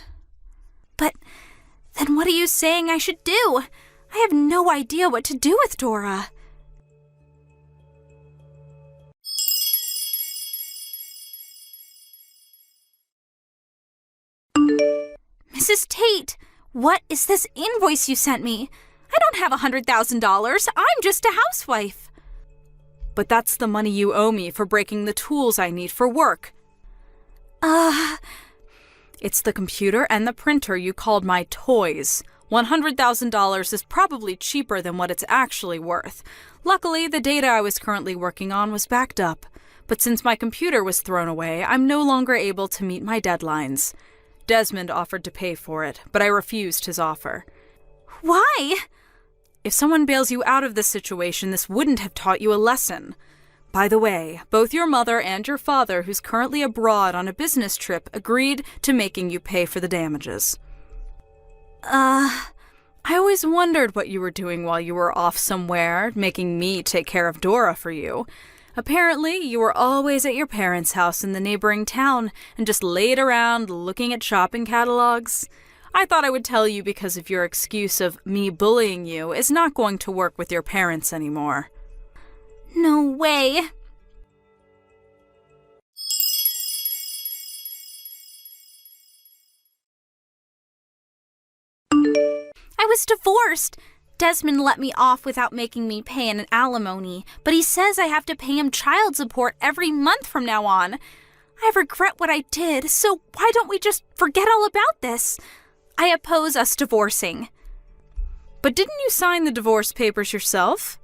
But then what are you saying I should do? I have no idea what to do with Dora. Mrs. Tate, what is this invoice you sent me? I don't have $100,000. I'm just a housewife. But that's the money you owe me for breaking the tools I need for work. It's the computer and the printer you called my toys. $100,000 is probably cheaper than what it's actually worth. Luckily, the data I was currently working on was backed up. But since my computer was thrown away, I'm no longer able to meet my deadlines. Desmond offered to pay for it, but I refused his offer. Why? If someone bails you out of this situation, this wouldn't have taught you a lesson. By the way, both your mother and your father, who's currently abroad on a business trip, agreed to making you pay for the damages. I always wondered what you were doing while you were off somewhere, making me take care of Dora for you. Apparently, you were always at your parents' house in the neighboring town and just laid around looking at shopping catalogs. I thought I would tell you because of your excuse of me bullying you is not going to work with your parents anymore. No way. I was divorced. Desmond let me off without making me pay an alimony, but he says I have to pay him child support every month from now on. I regret what I did, so why don't we just forget all about this? I oppose us divorcing. But didn't you sign the divorce papers yourself?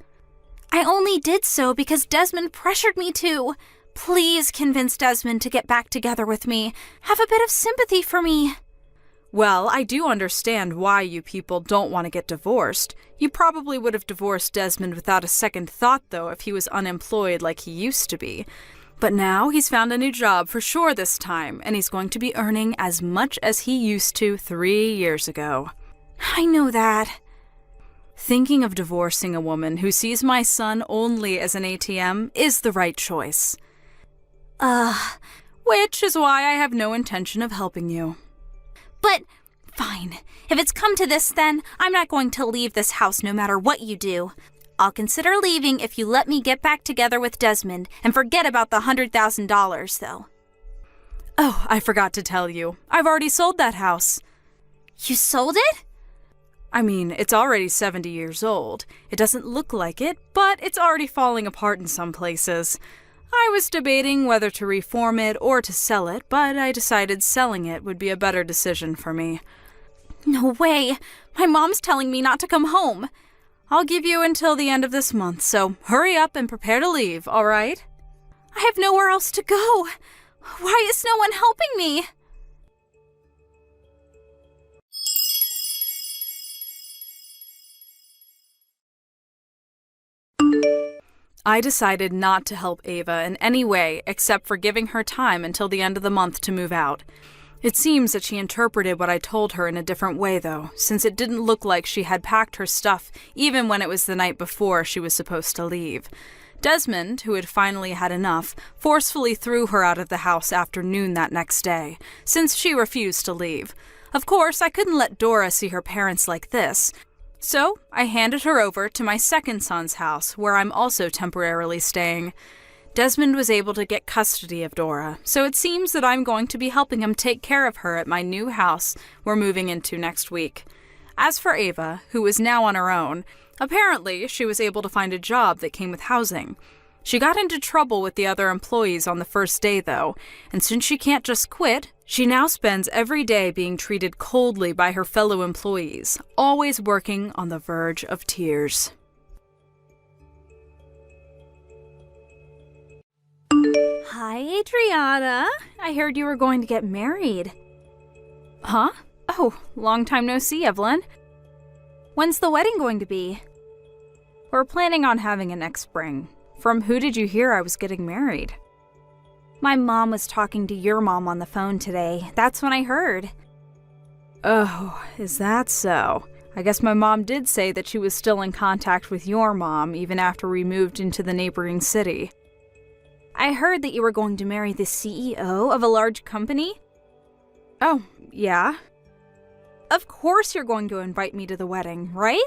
I only did so because Desmond pressured me to. Please convince Desmond to get back together with me. Have a bit of sympathy for me. Well, I do understand why you people don't want to get divorced. You probably would have divorced Desmond without a second thought, though, if he was unemployed like he used to be. But now he's found a new job for sure this time, and he's going to be earning as much as he used to 3 years ago. I know that. Thinking of divorcing a woman who sees my son only as an ATM is the right choice. Which is why I have no intention of helping you. But, fine. If it's come to this, then I'm not going to leave this house no matter what you do. I'll consider leaving if you let me get back together with Desmond and forget about the $100,000, though. Oh, I forgot to tell you. I've already sold that house. You sold it? I mean, it's already 70 years old. It doesn't look like it, but it's already falling apart in some places. I was debating whether to reform it or to sell it, but I decided selling it would be a better decision for me. No way! My mom's telling me not to come home. I'll give you until the end of this month, so hurry up and prepare to leave, all right? I have nowhere else to go. Why is no one helping me? I decided not to help Ava in any way except for giving her time until the end of the month to move out. It seems that she interpreted what I told her in a different way, though, since it didn't look like she had packed her stuff even when it was the night before she was supposed to leave. Desmond, who had finally had enough, forcefully threw her out of the house after noon that next day, since she refused to leave. Of course, I couldn't let Dora see her parents like this, so I handed her over to my second son's house, where I'm also temporarily staying. Desmond was able to get custody of Dora, so it seems that I'm going to be helping him take care of her at my new house we're moving into next week. As for Ava, who is now on her own, apparently she was able to find a job that came with housing. She got into trouble with the other employees on the first day, though, and since she can't just quit, she now spends every day being treated coldly by her fellow employees, always working on the verge of tears. Hi, Adriana. I heard you were going to get married. Huh? Oh, long time no see, Evelyn. When's the wedding going to be? We're planning on having it next spring. From who did you hear I was getting married? My mom was talking to your mom on the phone today. That's when I heard. Oh, is that so? I guess my mom did say that she was still in contact with your mom even after we moved into the neighboring city. I heard that you were going to marry the CEO of a large company. Oh, yeah? Of course you're going to invite me to the wedding, right?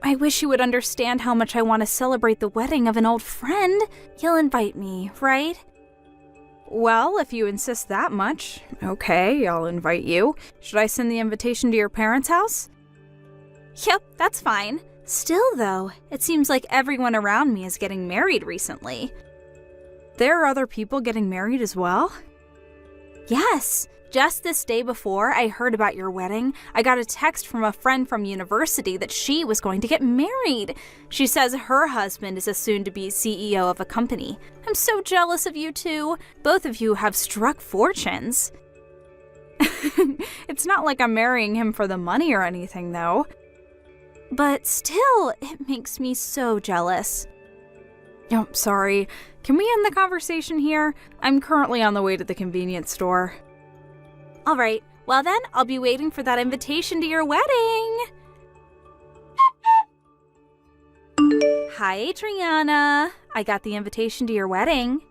I wish you would understand how much I want to celebrate the wedding of an old friend. You'll invite me, right? Well, if you insist that much, okay, I'll invite you. Should I send the invitation to your parents' house? Yep, that's fine. Still, though, it seems like everyone around me is getting married recently. There are other people getting married as well? Yes. Just this day before I heard about your wedding, I got a text from a friend from university that she was going to get married. She says her husband is a soon-to-be CEO of a company. I'm so jealous of you two. Both of you have struck fortunes. It's not like I'm marrying him for the money or anything, though. But still, it makes me so jealous. Oh, sorry. Can we end the conversation here? I'm currently on the way to the convenience store. All right. Well then, I'll be waiting for that invitation to your wedding. Hi, Adriana. I got the invitation to your wedding.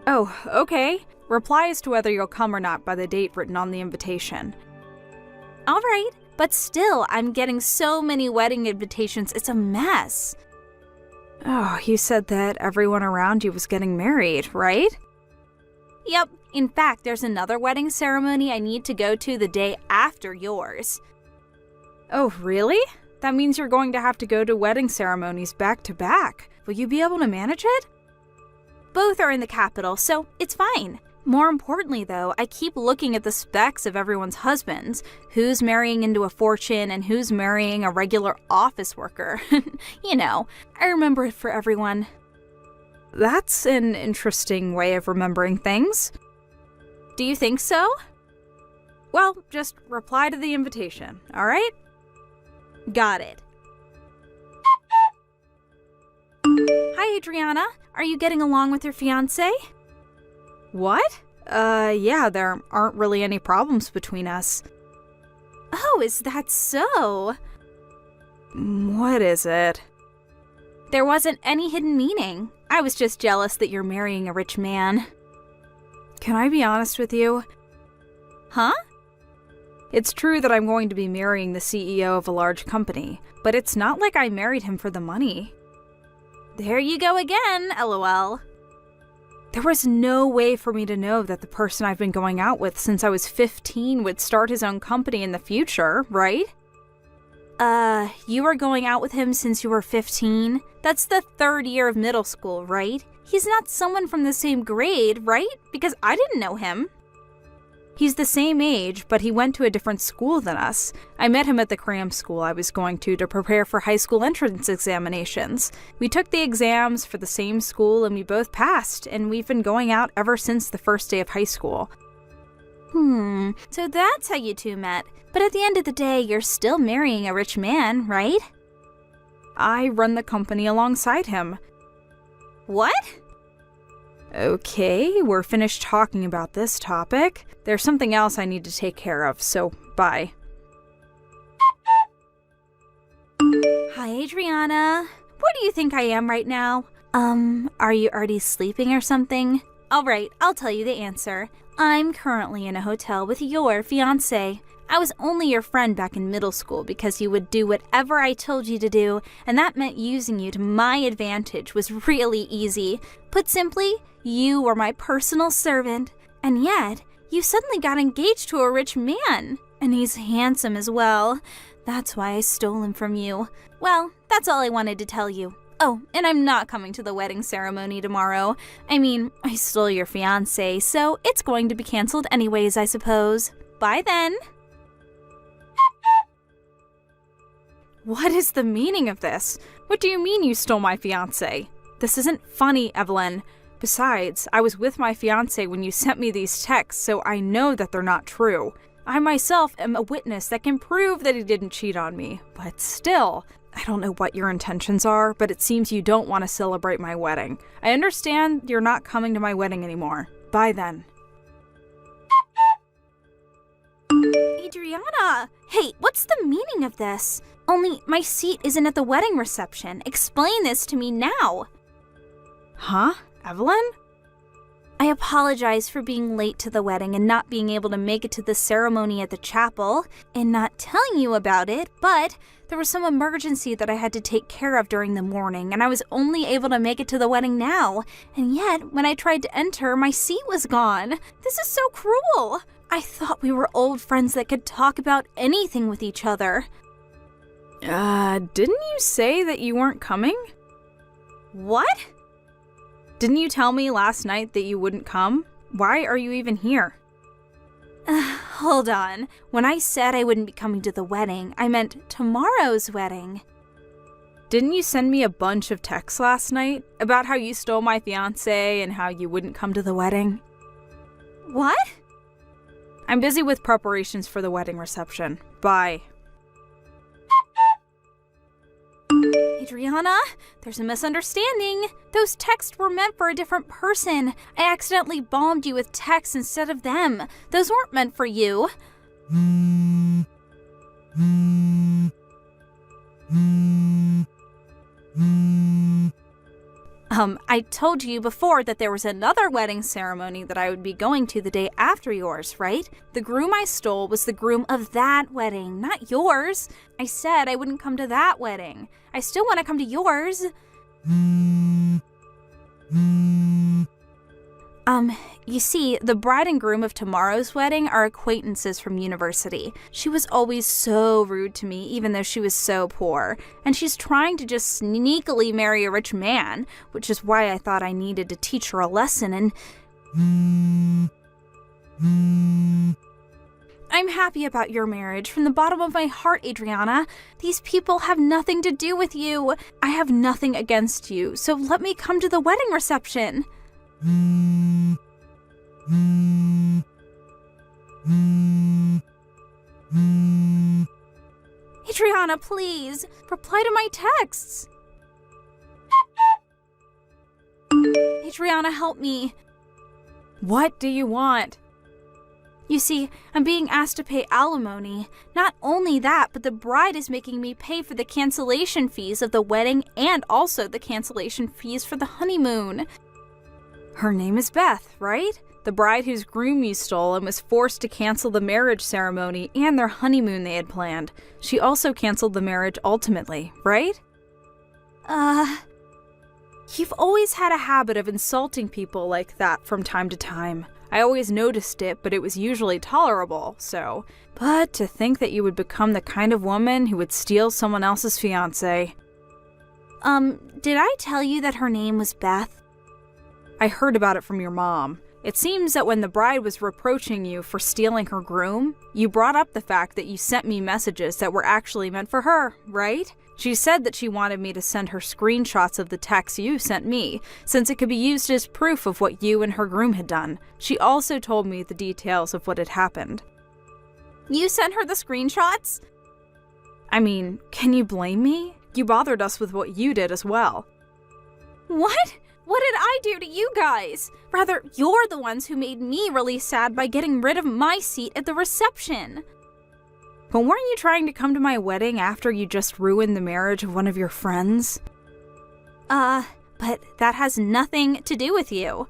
Oh, okay. Reply as to whether you'll come or not by the date written on the invitation. All right. But still, I'm getting so many wedding invitations, it's a mess. Oh, you said that everyone around you was getting married, right? Yep. In fact, there's another wedding ceremony I need to go to the day after yours. Oh, really? That means you're going to have to go to wedding ceremonies back to back. Will you be able to manage it? Both are in the capital, so it's fine. More importantly, though, I keep looking at the specs of everyone's husbands. Who's marrying into a fortune and who's marrying a regular office worker. You know, I remember it for everyone. That's an interesting way of remembering things. Do you think so? Well, just reply to the invitation, all right? Got it. Hi, Adriana. Are you getting along with your fiancé? What? Yeah, there aren't really any problems between us. Oh, is that so? What is it? There wasn't any hidden meaning. I was just jealous that you're marrying a rich man. Can I be honest with you? Huh? It's true that I'm going to be marrying the CEO of a large company, but it's not like I married him for the money. There you go again, LOL. There was no way for me to know that the person I've been going out with since I was 15 would start his own company in the future, right? You were going out with him since you were 15? That's the 3rd year of middle school, right? He's not someone from the same grade, right? Because I didn't know him. He's the same age, but he went to a different school than us. I met him at the cram school I was going to prepare for high school entrance examinations. We took the exams for the same school and we both passed, and we've been going out ever since the first day of high school. So that's how you two met. But at the end of the day, you're still marrying a rich man, right? I run the company alongside him. What? Okay, we're finished talking about this topic. There's something else I need to take care of, so bye. Hi, Adriana. Where do you think I am right now? Are you already sleeping or something? All right, I'll tell you the answer. I'm currently in a hotel with your fiancé. I was only your friend back in middle school because you would do whatever I told you to do, and that meant using you to my advantage was really easy. Put simply, you were my personal servant, and yet you suddenly got engaged to a rich man, and he's handsome as well. That's why I stole him from you. Well, that's all I wanted to tell you. Oh, and I'm not coming to the wedding ceremony tomorrow. I mean, I stole your fiancé, so it's going to be canceled anyways, I suppose. Bye then. What is the meaning of this? What do you mean you stole my fiancé? This isn't funny, Evelyn. Besides, I was with my fiancé when you sent me these texts, so I know that they're not true. I myself am a witness that can prove that he didn't cheat on me, but still, I don't know what your intentions are, but it seems you don't want to celebrate my wedding. I understand you're not coming to my wedding anymore. Bye then. Adriana! Hey, what's the meaning of this? Only my seat isn't at the wedding reception. Explain this to me now. Huh? Evelyn? I apologize for being late to the wedding and not being able to make it to the ceremony at the chapel and not telling you about it, but there was some emergency that I had to take care of during the morning, and I was only able to make it to the wedding now. And yet, when I tried to enter, my seat was gone. This is so cruel. I thought we were old friends that could talk about anything with each other. Didn't you say that you weren't coming? What? Didn't you tell me last night that you wouldn't come? Why are you even here? Hold on. When I said I wouldn't be coming to the wedding, I meant tomorrow's wedding. Didn't you send me a bunch of texts last night about how you stole my fiancé and how you wouldn't come to the wedding? What? I'm busy with preparations for the wedding reception. Bye. Adriana, there's a misunderstanding. Those texts were meant for a different person. I accidentally bombed you with texts instead of them. Those weren't meant for you. I told you before that there was another wedding ceremony that I would be going to the day after yours, right? The groom I stole was the groom of that wedding, not yours. I said I wouldn't come to that wedding. I still want to come to yours. You see, the bride and groom of tomorrow's wedding are acquaintances from university. She was always so rude to me, even though she was so poor. And she's trying to just sneakily marry a rich man, which is why I thought I needed to teach her a lesson and... I'm happy about your marriage from the bottom of my heart, Adriana. These people have nothing to do with you. I have nothing against you, so let me come to the wedding reception. Adriana, please, reply to my texts. Adriana, help me. What do you want? You see, I'm being asked to pay alimony. Not only that, but the bride is making me pay for the cancellation fees of the wedding and also the cancellation fees for the honeymoon. Her name is Beth, right? The bride whose groom you stole and was forced to cancel the marriage ceremony and their honeymoon they had planned. She also canceled the marriage ultimately, right? You've always had a habit of insulting people like that from time to time. I always noticed it, but it was usually tolerable, so... But to think that you would become the kind of woman who would steal someone else's fiancé. Did I tell you that her name was Beth? I heard about it from your mom. It seems that when the bride was reproaching you for stealing her groom, you brought up the fact that you sent me messages that were actually meant for her, right? She said that she wanted me to send her screenshots of the texts you sent me, since it could be used as proof of what you and her groom had done. She also told me the details of what had happened. You sent her the screenshots? I mean, can you blame me? you bothered us with what you did as well. What? What did I do to you guys? Rather, you're the ones who made me really sad by getting rid of my seat at the reception. But weren't you trying to come to my wedding after you just ruined the marriage of one of your friends? But that has nothing to do with you.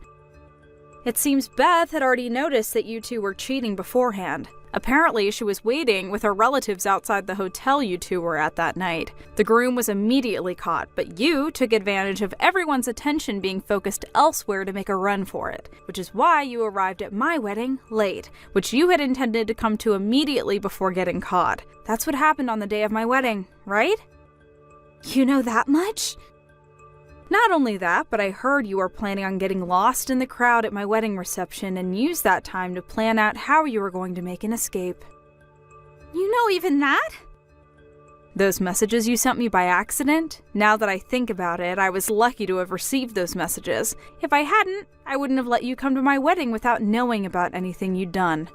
It seems Beth had already noticed that you two were cheating beforehand. Apparently, she was waiting with her relatives outside the hotel you two were at that night. The groom was immediately caught, but you took advantage of everyone's attention being focused elsewhere to make a run for it, which is why you arrived at my wedding late, which you had intended to come to immediately before getting caught. That's what happened on the day of my wedding, right? You know that much? Not only that, but I heard you were planning on getting lost in the crowd at my wedding reception and use that time to plan out how you were going to make an escape. You know even that? Those messages you sent me by accident? Now that I think about it, I was lucky to have received those messages. If I hadn't, I wouldn't have let you come to my wedding without knowing about anything you'd done.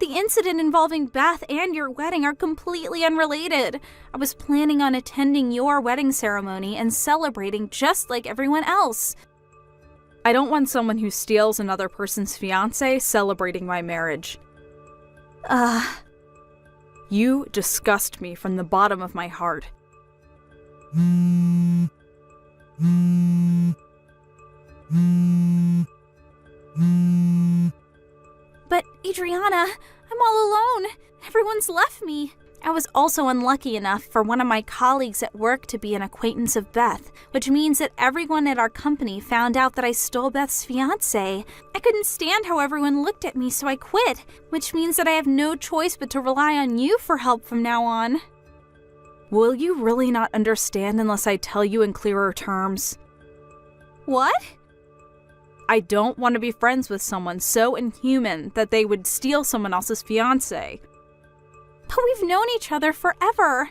The incident involving Beth and your wedding are completely unrelated. I was planning on attending your wedding ceremony and celebrating just like everyone else. I don't want someone who steals another person's fiancé celebrating my marriage. You disgust me from the bottom of my heart. But, Adriana, I'm all alone. Everyone's left me. I was also unlucky enough for one of my colleagues at work to be an acquaintance of Beth, which means that everyone at our company found out that I stole Beth's fiancé. I couldn't stand how everyone looked at me, so I quit, which means that I have no choice but to rely on you for help from now on. Will you really not understand unless I tell you in clearer terms? What? I don't want to be friends with someone so inhuman that they would steal someone else's fiancé. But we've known each other forever.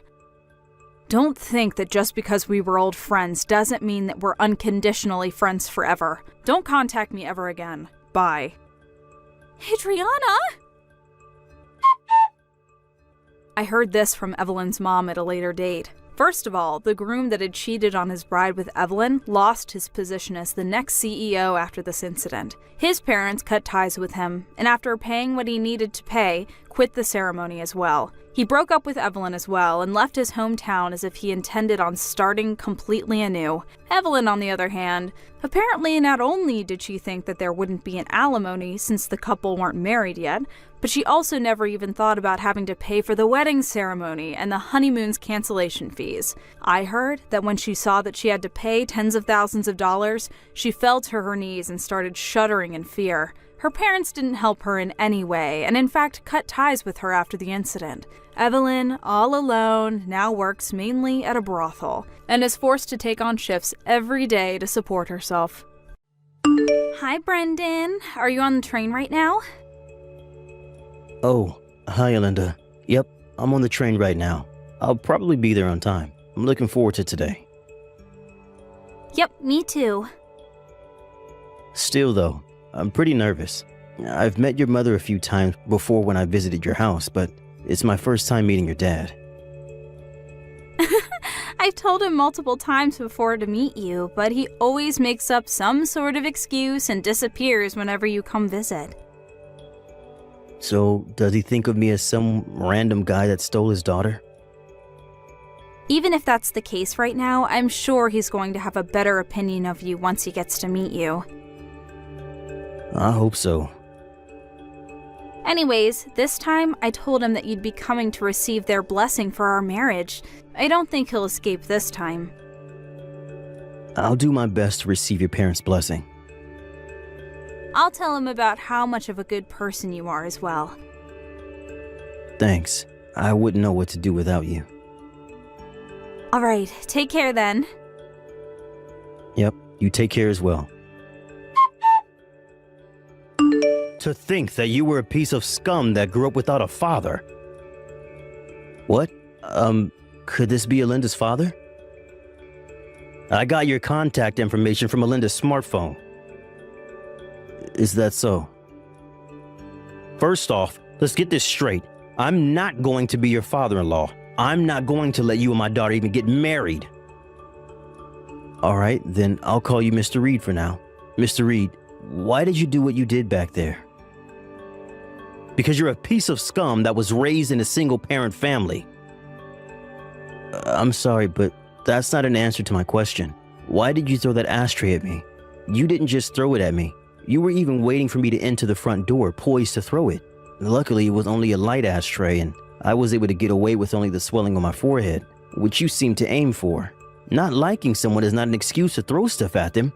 Don't think that just because we were old friends doesn't mean that we're unconditionally friends forever. Don't contact me ever again. Bye. Adriana? I heard this from Evelyn's mom at a later date. First of all, the groom that had cheated on his bride with Evelyn lost his position as the next CEO after this incident. His parents cut ties with him, and after paying what he needed to pay, quit the ceremony as well. He broke up with Evelyn as well and left his hometown as if he intended on starting completely anew. Evelyn, on the other hand, apparently not only did she think that there wouldn't be an alimony since the couple weren't married yet, but she also never even thought about having to pay for the wedding ceremony and the honeymoon's cancellation fees. I heard that when she saw that she had to pay tens of thousands of dollars, she fell to her knees and started shuddering in fear. Her parents didn't help her in any way, and in fact cut ties with her after the incident. Evelyn, all alone, now works mainly at a brothel, and is forced to take on shifts every day to support herself. Hi, Brendan. Are you on the train right now? Oh, hi, Alinda. Yep, I'm on the train right now. I'll probably be there on time. I'm looking forward to today. Yep, me too. Still, though, I'm pretty nervous. I've met your mother a few times before when I visited your house, but it's my first time meeting your dad. I've told him multiple times before to meet you, but he always makes up some sort of excuse and disappears whenever you come visit. So, does he think of me as some random guy that stole his daughter? Even if that's the case right now, I'm sure he's going to have a better opinion of you once he gets to meet you. I hope so. Anyways, this time I told him that you'd be coming to receive their blessing for our marriage. I don't think he'll escape this time. I'll do my best to receive your parents' blessing. I'll tell him about how much of a good person you are as well. Thanks. I wouldn't know what to do without you. Alright, take care then. Yep, you take care as well. To think that you were a piece of scum that grew up without a father. What? Could this be Alinda's father? I got your contact information from Alinda's smartphone. Is that so? First off, let's get this straight. I'm not going to be your father-in-law. I'm not going to let you and my daughter even get married. All right, then I'll call you Mr. Reed for now. Mr. Reed, why did you do what you did back there? Because you're a piece of scum that was raised in a single-parent family. I'm sorry, but that's not an answer to my question. Why did you throw that ashtray at me? You didn't just throw it at me. You were even waiting for me to enter the front door, poised to throw it. Luckily, it was only a light ashtray, and I was able to get away with only the swelling on my forehead, which you seem to aim for. Not liking someone is not an excuse to throw stuff at them.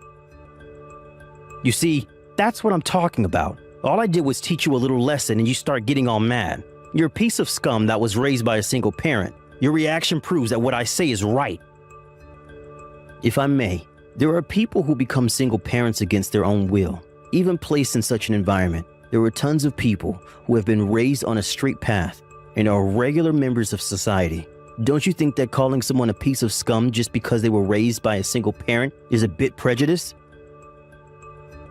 You see, that's what I'm talking about. All I did was teach you a little lesson and you start getting all mad. You're a piece of scum that was raised by a single parent. Your reaction proves that what I say is right. If I may, there are people who become single parents against their own will, even placed in such an environment. There are tons of people who have been raised on a straight path and are regular members of society. Don't you think that calling someone a piece of scum just because they were raised by a single parent is a bit prejudiced?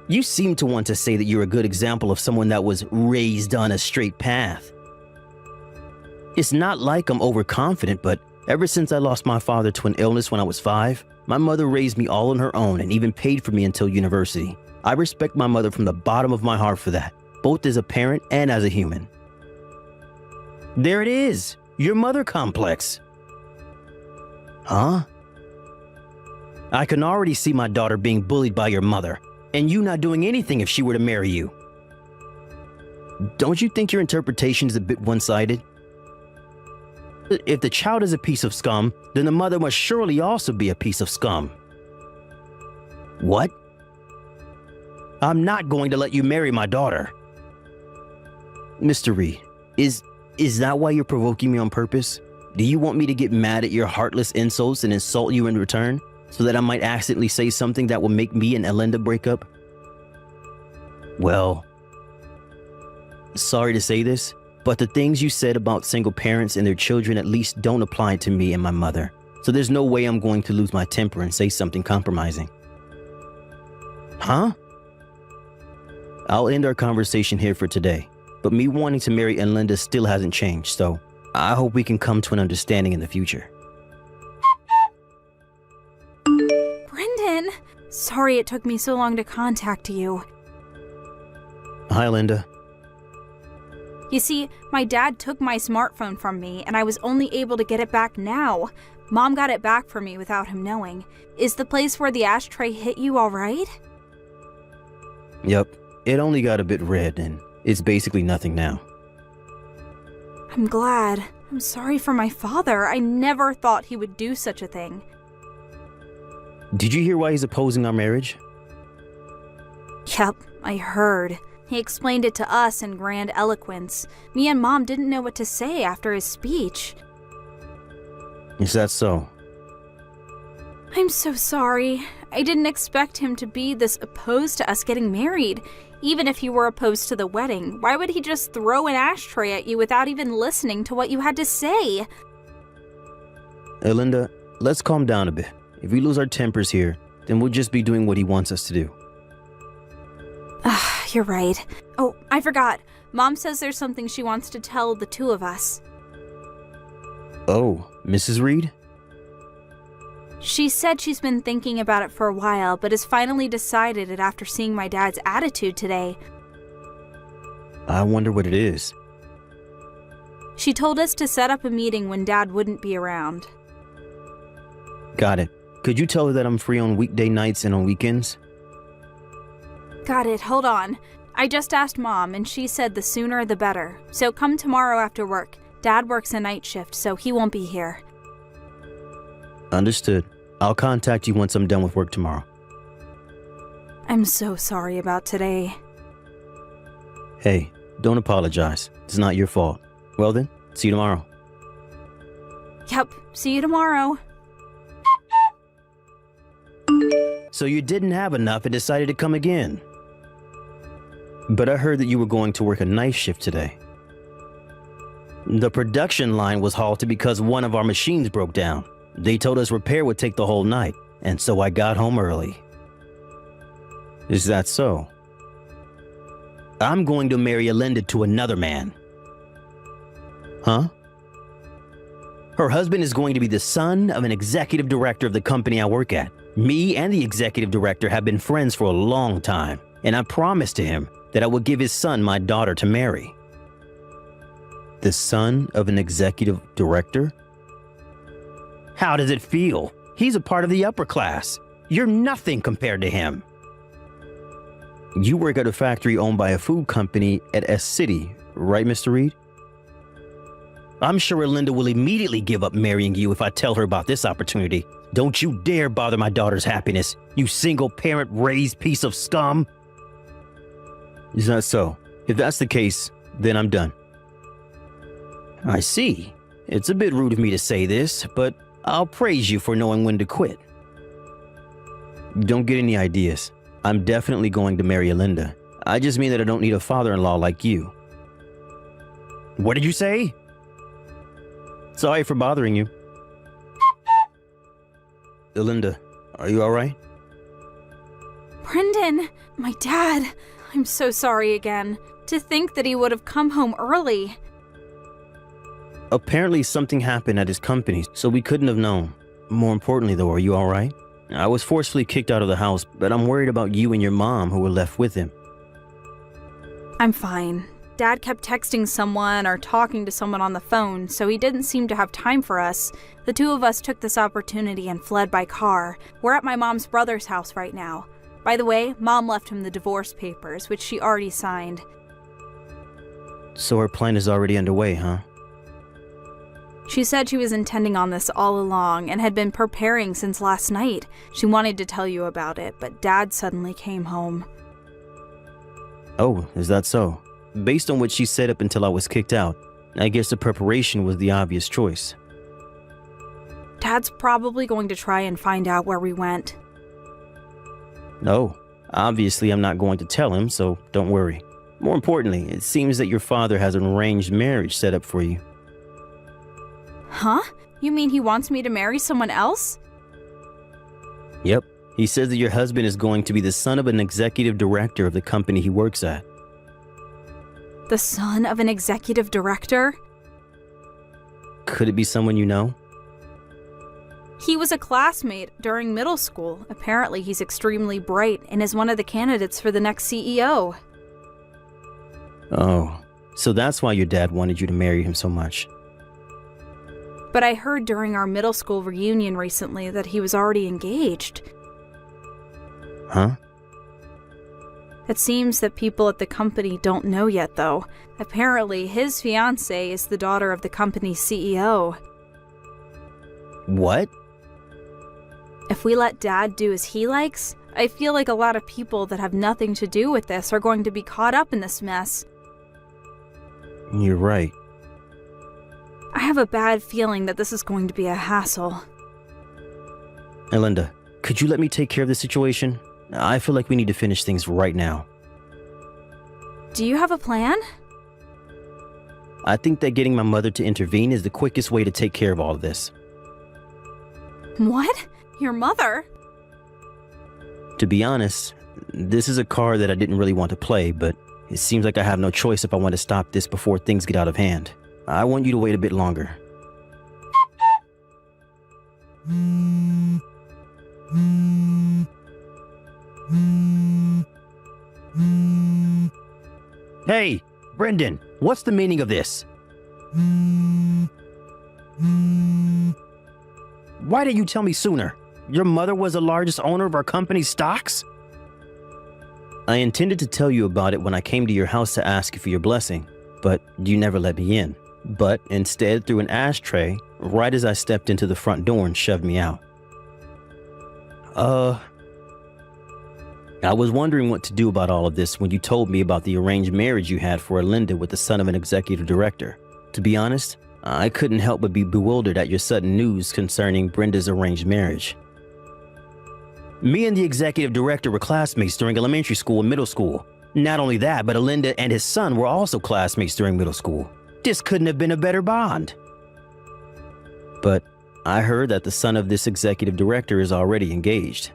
You seem to want to say that you're a good example of someone that was raised on a straight path. It's not like I'm overconfident, but ever since I lost my father to an illness when I was 5, my mother raised me all on her own and even paid for me until university. I respect my mother from the bottom of my heart for that, both as a parent and as a human. There it is, your mother complex. Huh? I can already see my daughter being bullied by your mother, and you not doing anything if she were to marry you. Don't you think your interpretation is a bit one-sided? If the child is a piece of scum, then the mother must surely also be a piece of scum. What? I'm not going to let you marry my daughter. Mr. Reed, is that why you're provoking me on purpose? Do you want me to get mad at your heartless insults and insult you in return, so that I might accidentally say something that will make me and Elinda break up? Well, sorry to say this, but the things you said about single parents and their children at least don't apply to me and my mother. So there's no way I'm going to lose my temper and say something compromising. Huh? I'll end our conversation here for today, but me wanting to marry Elinda still hasn't changed, so I hope we can come to an understanding in the future. Brendan! Sorry it took me so long to contact you. Hi, Linda. You see, my dad took my smartphone from me, and I was only able to get it back now. Mom got it back for me without him knowing. Is the place where the ashtray hit you all right? Yep, it only got a bit red, and it's basically nothing now. I'm glad. I'm sorry for my father. I never thought he would do such a thing. Did you hear why he's opposing our marriage? Yep, I heard. He explained it to us in grand eloquence. Me and Mom didn't know what to say after his speech. Is that so? I'm so sorry. I didn't expect him to be this opposed to us getting married. Even if he were opposed to the wedding, why would he just throw an ashtray at you without even listening to what you had to say? Elinda, let's calm down a bit. If we lose our tempers here, then we'll just be doing what he wants us to do. You're right. Oh, I forgot. Mom says there's something she wants to tell the two of us. Oh, Mrs. Reed? She said she's been thinking about it for a while, but has finally decided it after seeing my dad's attitude today. I wonder what it is. She told us to set up a meeting when Dad wouldn't be around. Got it. Could you tell her that I'm free on weekday nights and on weekends? Got it, hold on. I just asked Mom, and she said the sooner the better. So come tomorrow after work. Dad works a night shift, so he won't be here. Understood. I'll contact you once I'm done with work tomorrow. I'm so sorry about today. Hey, don't apologize. It's not your fault. Well then, see you tomorrow. Yep, see you tomorrow. So you didn't have enough and decided to come again. But I heard that you were going to work a night shift today. The production line was halted because one of our machines broke down. They told us repair would take the whole night, and so I got home early. Is that so? I'm going to marry Elinda to another man. Huh? Her husband is going to be the son of an executive director of the company I work at. Me and the executive director have been friends for a long time, and I promised to him that I would give his son my daughter to marry. The son of an executive director? How does it feel? He's a part of the upper class. You're nothing compared to him. You work at a factory owned by a food company at S City, right, Mr. Reed? I'm sure Linda will immediately give up marrying you if I tell her about this opportunity. Don't you dare bother my daughter's happiness, you single-parent raised piece of scum. Is that so? If that's the case, then I'm done. I see. It's a bit rude of me to say this, but I'll praise you for knowing when to quit. Don't get any ideas. I'm definitely going to marry Linda. I just mean that I don't need a father-in-law like you. What did you say? Sorry for bothering you. Linda, are you all right? Brendan, my dad. I'm so sorry again. To think that he would have come home early. Apparently something happened at his company, so we couldn't have known. More importantly though, are you all right? I was forcefully kicked out of the house, but I'm worried about you and your mom who were left with him. I'm fine. Dad kept texting someone or talking to someone on the phone, so he didn't seem to have time for us. The two of us took this opportunity and fled by car. We're at my mom's brother's house right now. By the way, Mom left him the divorce papers, which she already signed. So her plan is already underway, huh? She said she was intending on this all along and had been preparing since last night. She wanted to tell you about it, but Dad suddenly came home. Oh, is that so? Based on what she said up until I was kicked out, I guess the preparation was the obvious choice. Dad's probably going to try and find out where we went. No, obviously I'm not going to tell him, so don't worry. More importantly, it seems that your father has an arranged marriage set up for you. Huh? You mean he wants me to marry someone else? Yep. He says that your husband is going to be the son of an executive director of the company he works at. The son of an executive director? Could it be someone you know? He was a classmate during middle school. Apparently he's extremely bright and is one of the candidates for the next CEO. Oh, so that's why your dad wanted you to marry him so much. But I heard during our middle school reunion recently that he was already engaged. Huh? It seems that people at the company don't know yet, though. Apparently, his fiancée is the daughter of the company's CEO. What? If we let Dad do as he likes, I feel like a lot of people that have nothing to do with this are going to be caught up in this mess. You're right. I have a bad feeling that this is going to be a hassle. Hey, Linda, could you let me take care of the situation? I feel like we need to finish things right now. Do you have a plan? I think that getting my mother to intervene is the quickest way to take care of all of this. What? Your mother? To be honest, this is a card that I didn't really want to play, but it seems like I have no choice if I want to stop this before things get out of hand. I want you to wait a bit longer. Hey, Brendan, what's the meaning of this? Why didn't you tell me sooner? Your mother was the largest owner of our company's stocks? I intended to tell you about it when I came to your house to ask you for your blessing, but you never let me in. But instead threw an ashtray right as I stepped into the front door and shoved me out. I was wondering what to do about all of this when you told me about the arranged marriage you had for Linda with the son of an executive director. To be honest, I couldn't help but be bewildered at your sudden news concerning Brenda's arranged marriage. Me and the executive director were classmates during elementary school and middle school. Not only that, but Linda and his son were also classmates during middle school. This couldn't have been a better bond. But I heard that the son of this executive director is already engaged.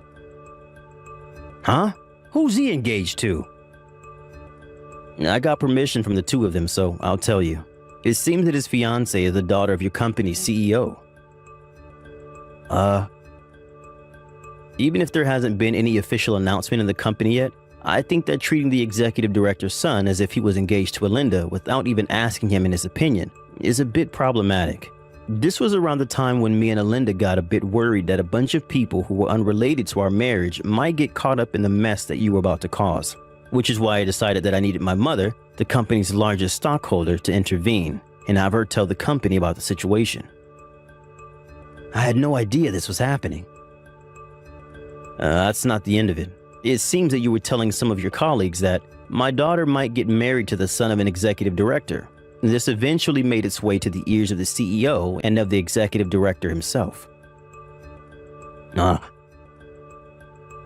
Huh? Who's he engaged to? I got permission from the two of them, so I'll tell you. It seems that his fiancée is the daughter of your company's CEO. Even if there hasn't been any official announcement in the company yet, I think that treating the executive director's son as if he was engaged to Alinda without even asking him in his opinion is a bit problematic. This was around the time when me and Alinda got a bit worried that a bunch of people who were unrelated to our marriage might get caught up in the mess that you were about to cause, which is why I decided that I needed my mother, the company's largest stockholder, to intervene and have her tell the company about the situation. I had no idea this was happening. That's not the end of it. It seems that you were telling some of your colleagues that my daughter might get married to the son of an executive director. This eventually made its way to the ears of the CEO and of the executive director himself.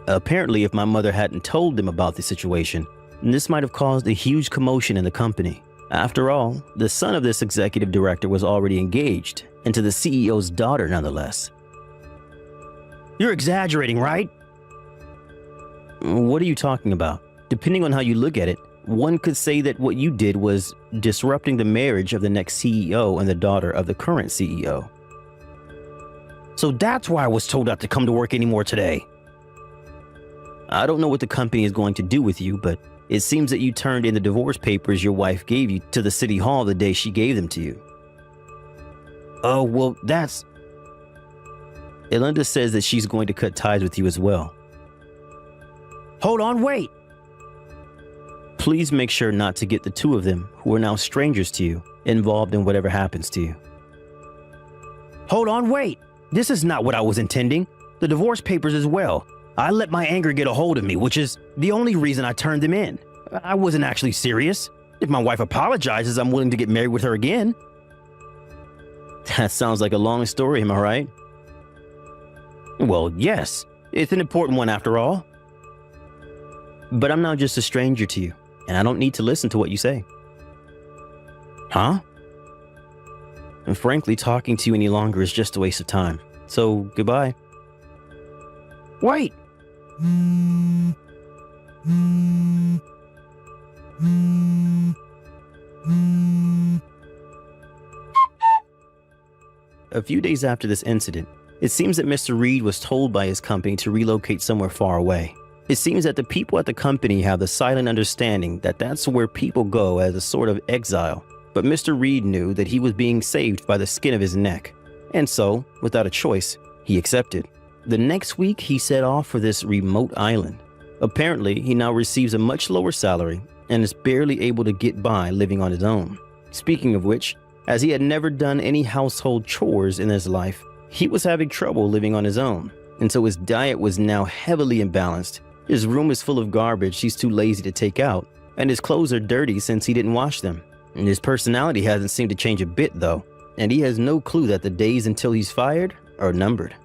Apparently, if my mother hadn't told them about the situation, this might have caused a huge commotion in the company. After all, the son of this executive director was already engaged, and to the CEO's daughter nonetheless. You're exaggerating, right? What are you talking about? Depending on how you look at it, one could say that what you did was disrupting the marriage of the next CEO and the daughter of the current CEO. So that's why I was told not to come to work anymore today. I don't know what the company is going to do with you, but it seems that you turned in the divorce papers your wife gave you to the city hall the day she gave them to you. Oh, well, that's... Alinda says that she's going to cut ties with you as well. Hold on, wait! Please make sure not to get the two of them, who are now strangers to you, involved in whatever happens to you. Hold on, wait! This is not what I was intending. The divorce papers as well. I let my anger get a hold of me, which is the only reason I turned them in. I wasn't actually serious. If my wife apologizes, I'm willing to get married with her again. That sounds like a long story, am I right? Well, yes. It's an important one after all. But I'm now just a stranger to you, and I don't need to listen to what you say. Huh? And frankly, talking to you any longer is just a waste of time. So, goodbye. Wait! A few days after this incident, it seems that Mr. Reed was told by his company to relocate somewhere far away. It seems that the people at the company have the silent understanding that that's where people go as a sort of exile. But Mr. Reed knew that he was being saved by the skin of his neck. And so, without a choice, he accepted. The next week, he set off for this remote island. Apparently, he now receives a much lower salary and is barely able to get by living on his own. Speaking of which, as he had never done any household chores in his life, he was having trouble living on his own. And so his diet was now heavily imbalanced. His room is full of garbage he's too lazy to take out, and his clothes are dirty since he didn't wash them. And his personality hasn't seemed to change a bit though, and he has no clue that the days until he's fired are numbered.